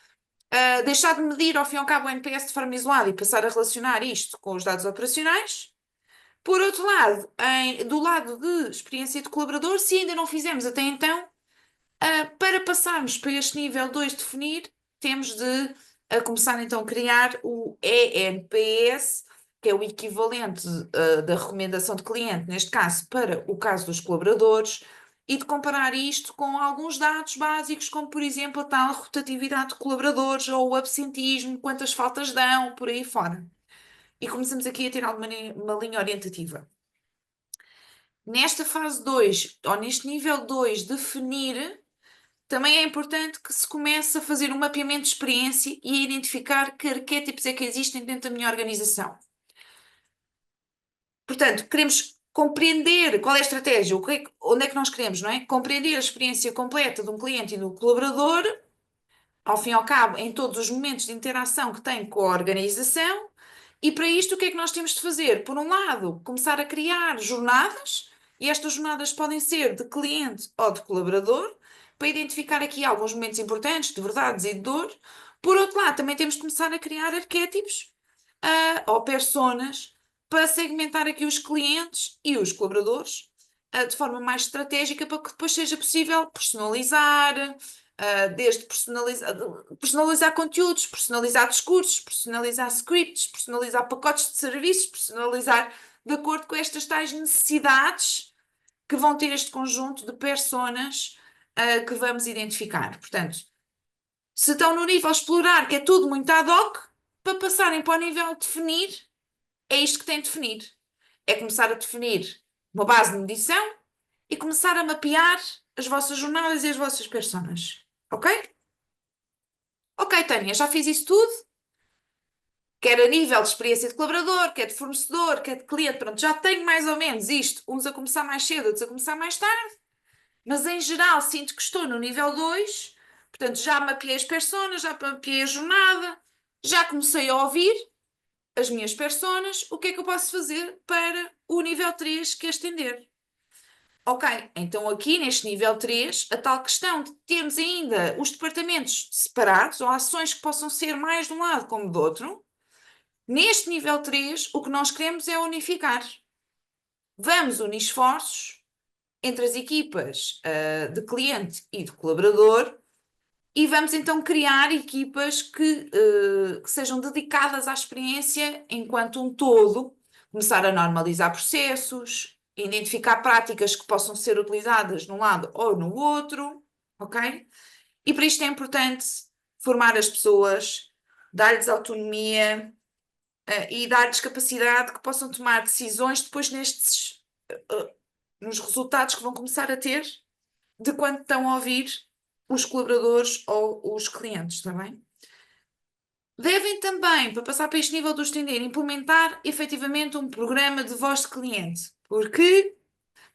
deixar de medir ao fim e ao cabo o NPS de forma isolada e passar a relacionar isto com os dados operacionais. Por outro lado, do lado de experiência de colaborador, se ainda não fizemos até então, para passarmos para este nível 2 de definir, temos de começar então a criar o ENPS, que é o equivalente da recomendação de cliente, neste caso, para o caso dos colaboradores, e de comparar isto com alguns dados básicos, como por exemplo a tal rotatividade de colaboradores ou o absentismo, quantas faltas dão, por aí fora. E começamos aqui a ter alguma uma linha orientativa. Nesta fase 2 ou neste nível 2, definir, também é importante que se comece a fazer um mapeamento de experiência e a identificar que arquétipos é que existem dentro da minha organização. Portanto, queremos compreender qual é a estratégia, onde é que nós queremos, não é? Compreender a experiência completa de um cliente e do colaborador, ao fim e ao cabo, em todos os momentos de interação que tem com a organização. E para isto, o que é que nós temos de fazer? Por um lado, começar a criar jornadas, e estas jornadas podem ser de cliente ou de colaborador, para identificar aqui alguns momentos importantes de verdades e de dor. Por outro lado, também temos de começar a criar arquétipos, ou personas, para segmentar aqui os clientes e os colaboradores, de forma mais estratégica, para que depois seja possível personalizar, desde personalizar conteúdos, personalizar discursos, personalizar scripts, personalizar pacotes de serviços, personalizar de acordo com estas tais necessidades que vão ter este conjunto de personas que vamos identificar. Portanto, se estão no nível explorar, que é tudo muito ad hoc, para passarem para o nível definir, é isto que tem de definir. É começar a definir uma base de medição e começar a mapear as vossas jornadas e as vossas personas. Ok? Ok, Tânia, já fiz isso tudo. Quer a nível de experiência de colaborador, quer de fornecedor, quer de cliente. Pronto, já tenho mais ou menos isto. Uns a começar mais cedo, outros a começar mais tarde. Mas em geral sinto que estou no nível 2. Portanto, já mapeei as personas, já mapeei a jornada, já comecei a ouvir as minhas personas. O que é que eu posso fazer para o nível 3 que é estender? Ok, então aqui neste nível 3, a tal questão de termos ainda os departamentos separados ou ações que possam ser mais de um lado como do outro, neste nível 3, o que nós queremos é unificar. Vamos unir esforços entre as equipas de cliente e de colaborador e vamos então criar equipas que sejam dedicadas à experiência enquanto um todo, começar a normalizar processos, identificar práticas que possam ser utilizadas num lado ou no outro, ok? E para isto é importante formar as pessoas, dar-lhes autonomia, e dar-lhes capacidade que possam tomar decisões depois nos resultados que vão começar a ter de quando estão a ouvir os colaboradores ou os clientes, está bem? Devem também, para passar para este nível do estender, implementar efetivamente um programa de voz de cliente, porque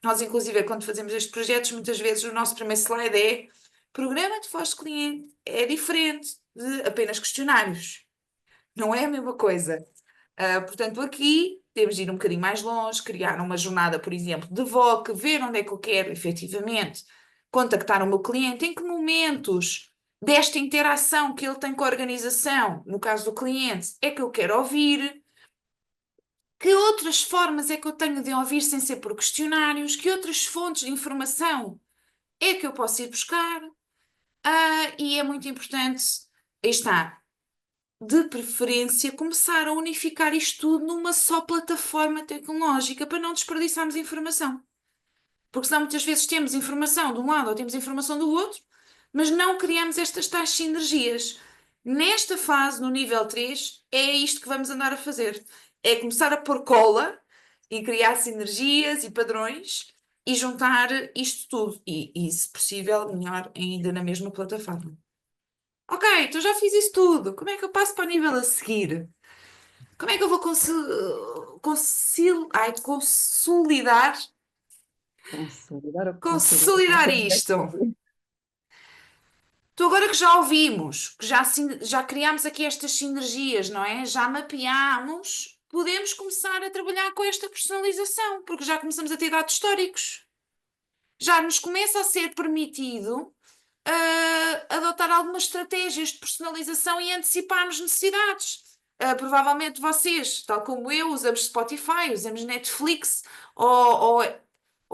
nós, inclusive, quando fazemos estes projetos, muitas vezes o nosso primeiro slide é programa de voz de cliente é diferente de apenas questionários. Não é a mesma coisa. Portanto, aqui temos de ir um bocadinho mais longe, criar uma jornada, por exemplo, de VOC, ver onde é que eu quero efetivamente contactar o meu cliente, em que momentos desta interação que ele tem com a organização, no caso do cliente, é que eu quero ouvir, que outras formas é que eu tenho de ouvir sem ser por questionários, que outras fontes de informação é que eu posso ir buscar. E é muito importante, aí está, de preferência, começar a unificar isto tudo numa só plataforma tecnológica para não desperdiçarmos informação. Porque senão muitas vezes temos informação de um lado ou temos informação do outro, mas não criamos estas tais sinergias. Nesta fase, no nível 3, é isto que vamos andar a fazer. É começar a pôr cola e criar sinergias e padrões e juntar isto tudo. E, se possível, melhor ainda na mesma plataforma. Ok, então já fiz isso tudo. Como é que eu passo para o nível a seguir? Como é que eu vou consolidar, Consolidar ou consolidar isto? Então, agora que já ouvimos, que já criámos aqui estas sinergias, não é? Já mapeámos, podemos começar a trabalhar com esta personalização, porque já começamos a ter dados históricos. Já nos começa a ser permitido adotar algumas estratégias de personalização e anteciparmos necessidades. Provavelmente vocês, tal como eu, usamos Spotify, usamos Netflix ou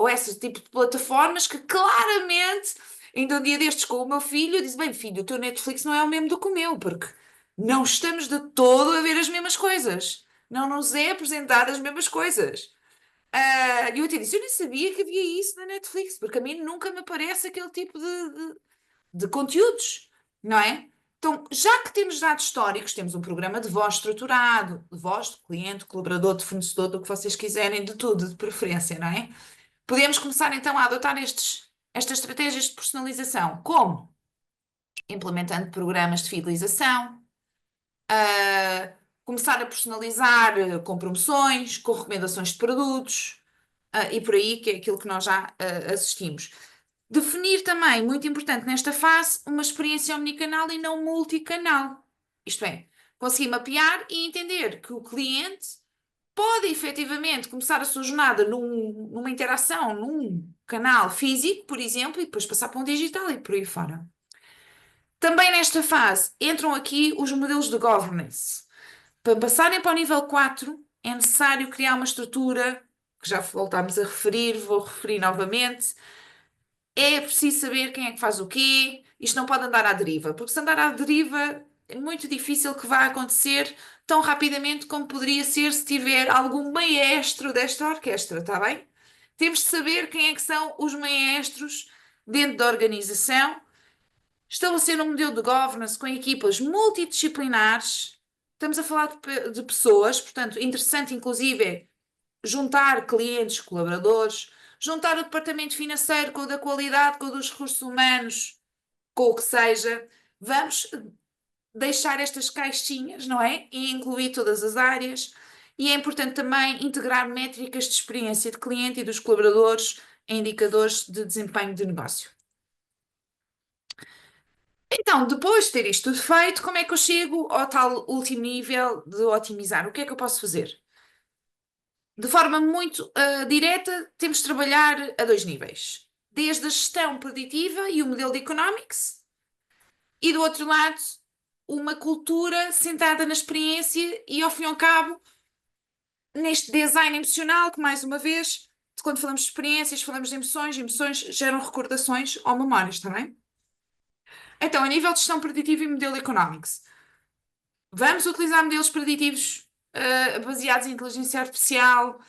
esse tipo de plataformas que claramente, ainda um dia destes com o meu filho, eu disse: bem, filho, o teu Netflix não é o mesmo do que o meu, porque não estamos de todo a ver as mesmas coisas. Não nos é apresentado as mesmas coisas. E eu até disse: eu nem sabia que havia isso na Netflix, porque a mim nunca me aparece aquele tipo de conteúdos, não é? Então, já que temos dados históricos, temos um programa de voz estruturado, de voz de cliente, colaborador, de fornecedor, do que vocês quiserem, de tudo, de preferência, não é? Podemos começar então a adotar estas estratégias de personalização. Como? Implementando programas de fidelização, começar a personalizar com promoções, com recomendações de produtos, e por aí, que é aquilo que nós já assistimos. Definir também, muito importante nesta fase, uma experiência omnicanal e não multicanal. Isto é, conseguir mapear e entender que o cliente pode efetivamente começar a sua jornada numa interação, num canal físico, por exemplo, e depois passar para um digital e por aí fora. Também nesta fase entram aqui os modelos de governance. Para passarem para o nível 4, é necessário criar uma estrutura, que já voltámos a referir, vou referir novamente. É preciso saber quem é que faz o quê. Isto não pode andar à deriva, porque se andar à deriva é muito difícil que vá acontecer tão rapidamente como poderia ser se tiver algum maestro desta orquestra, está bem? Temos de saber quem é que são os maestros dentro da organização, estabelecer um modelo de governance com equipas multidisciplinares. Estamos a falar de pessoas, portanto, interessante inclusive é juntar clientes, colaboradores, juntar o departamento financeiro com o da qualidade, com o dos recursos humanos, com o que seja. Vamos deixar estas caixinhas, não é? E incluir todas as áreas. E é importante também integrar métricas de experiência de cliente e dos colaboradores em indicadores de desempenho de negócio. Então, depois de ter isto tudo feito, como é que eu chego ao tal último nível de otimizar? O que é que eu posso fazer? De forma muito direta, temos de trabalhar a dois níveis. Desde a gestão preditiva e o modelo de economics, e do outro lado, uma cultura centrada na experiência e, ao fim e ao cabo, neste design emocional, que mais uma vez, quando falamos de experiências, falamos de emoções, emoções geram recordações ou memórias também. Então, a nível de gestão preditiva e modelo economics, vamos utilizar modelos preditivos baseados em inteligência artificial,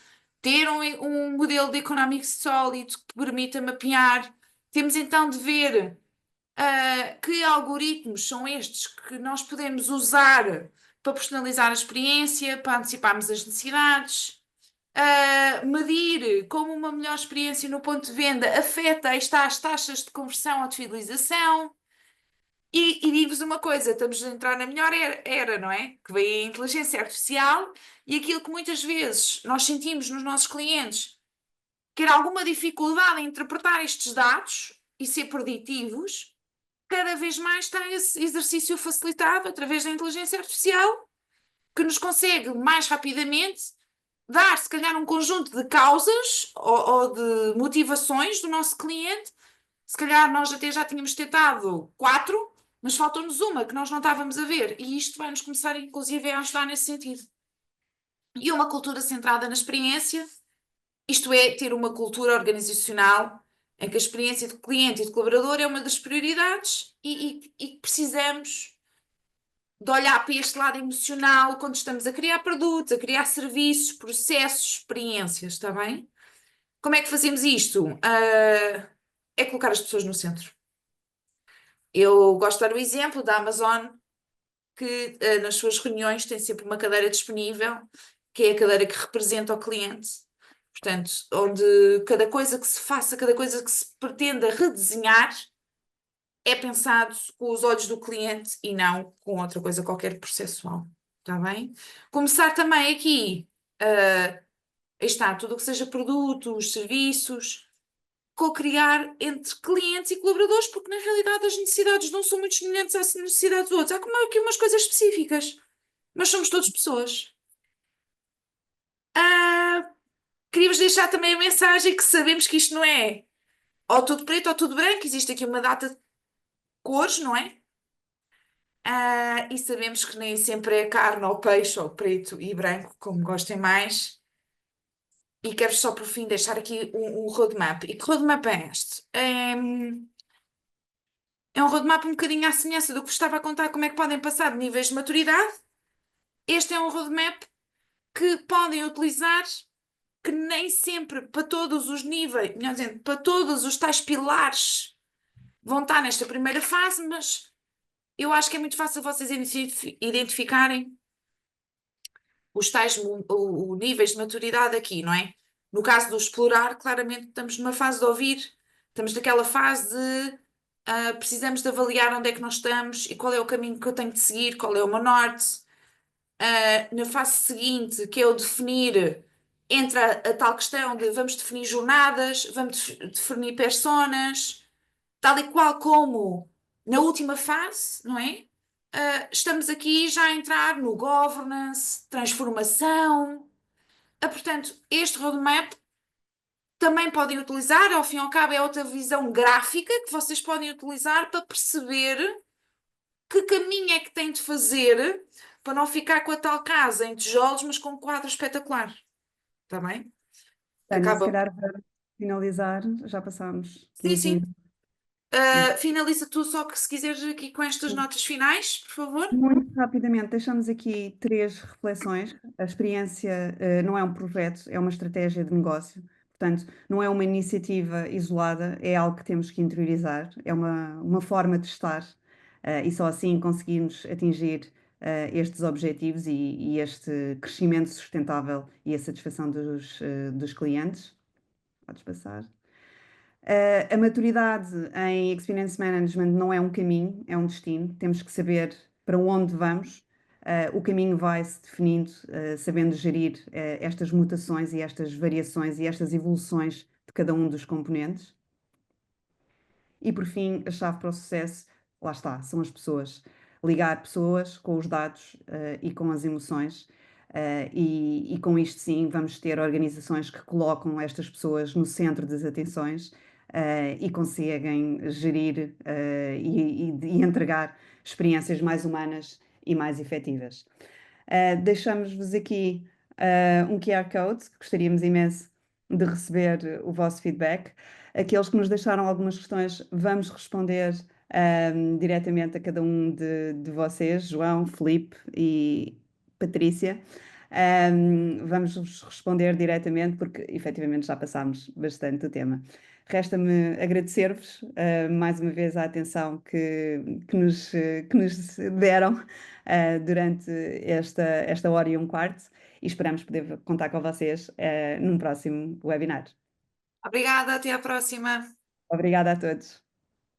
ter um modelo de economics sólido que permita mapear. Temos então de ver que algoritmos são estes que nós podemos usar para personalizar a experiência, para anteciparmos as necessidades, medir como uma melhor experiência no ponto de venda afeta as taxas de conversão ou de fidelização. E digo-vos uma coisa, estamos a entrar na melhor era, não é? Que vem a inteligência artificial e aquilo que muitas vezes nós sentimos nos nossos clientes, ter alguma dificuldade em interpretar estes dados e ser preditivos, cada vez mais está esse exercício facilitado através da inteligência artificial, que nos consegue mais rapidamente dar, se calhar, um conjunto de causas ou de motivações do nosso cliente. Se calhar nós até já tínhamos tentado 4, mas faltou-nos uma que nós não estávamos a ver. E isto vai-nos começar, inclusive, a ajudar nesse sentido. E uma cultura centrada na experiência, isto é, ter uma cultura organizacional em que a experiência de cliente e de colaborador é uma das prioridades e precisamos de olhar para este lado emocional quando estamos a criar produtos, a criar serviços, processos, experiências, está bem? Como é que fazemos isto? É colocar as pessoas no centro. Eu gosto de dar o exemplo da Amazon, que nas suas reuniões tem sempre uma cadeira disponível, que é a cadeira que representa o cliente. Portanto, onde cada coisa que se faça, cada coisa que se pretenda redesenhar, é pensado com os olhos do cliente e não com outra coisa qualquer processual. Está bem? Começar também aqui, aí está, tudo o que seja produtos, serviços, co-criar entre clientes e colaboradores, porque na realidade as necessidades não são muito semelhantes às necessidades dos outros. Há como aqui umas coisas específicas, mas somos todos pessoas. Queríamos deixar também a mensagem que sabemos que isto não é ou tudo preto ou tudo branco, existe aqui uma data de cores, não é? E sabemos que nem sempre é carne ou peixe ou preto e branco, como gostem mais. E quero só por fim deixar aqui um roadmap. E que roadmap é este? É um roadmap um bocadinho à semelhança do que vos estava a contar, como é que podem passar de níveis de maturidade. Este é um roadmap que podem utilizar, que nem sempre para todos os níveis, melhor dizendo, para todos os tais pilares vão estar nesta primeira fase, mas eu acho que é muito fácil vocês identificarem os tais níveis de maturidade aqui, não é? No caso do explorar, claramente estamos numa fase de ouvir, estamos naquela fase de precisamos de avaliar onde é que nós estamos e qual é o caminho que eu tenho de seguir, qual é o meu norte. Na fase seguinte, que é o definir, entra a tal questão de vamos definir jornadas, vamos definir personas, tal e qual como na última fase, não é? Estamos aqui já a entrar no governance, transformação. Portanto, este roadmap também podem utilizar, ao fim e ao cabo, é outra visão gráfica que vocês podem utilizar para perceber que caminho é que têm de fazer para não ficar com a tal casa em tijolos, mas com um quadro espetacular. Está bem? Tânia, se Acaba. calhar para finalizar, já passámos Sim, 15 sim. minutos. Finaliza tu só que se quiseres aqui com estas notas finais, por favor. Muito rapidamente, deixamos aqui três reflexões. A experiência, não é um projeto, é uma estratégia de negócio. Portanto, não é uma iniciativa isolada, é algo que temos que interiorizar, é uma forma de estar, e só assim conseguimos atingir, estes objetivos e este crescimento sustentável e a satisfação dos clientes. Podes passar. A maturidade em Experience Management não é um caminho, é um destino. Temos que saber para onde vamos. O caminho vai-se definindo, sabendo gerir, estas mutações e estas variações e estas evoluções de cada um dos componentes. E por fim, a chave para o sucesso, lá está, são as pessoas. Ligar pessoas com os dados, e com as emoções. E com isto sim, vamos ter organizações que colocam estas pessoas no centro das atenções, e conseguem gerir, e entregar experiências mais humanas e mais efetivas. Deixamos-vos aqui, um QR Code, que gostaríamos imenso de receber o vosso feedback. Aqueles que nos deixaram algumas questões, vamos responder, diretamente a cada um de vocês, João, Felipe e Patrícia. Vamos-vos responder diretamente, porque efetivamente já passámos bastante do tema. Resta-me agradecer-vos, mais uma vez a atenção que nos deram, durante esta hora e um quarto, e esperamos poder contar com vocês, num próximo webinar. Obrigada, até à próxima. Obrigada a todos.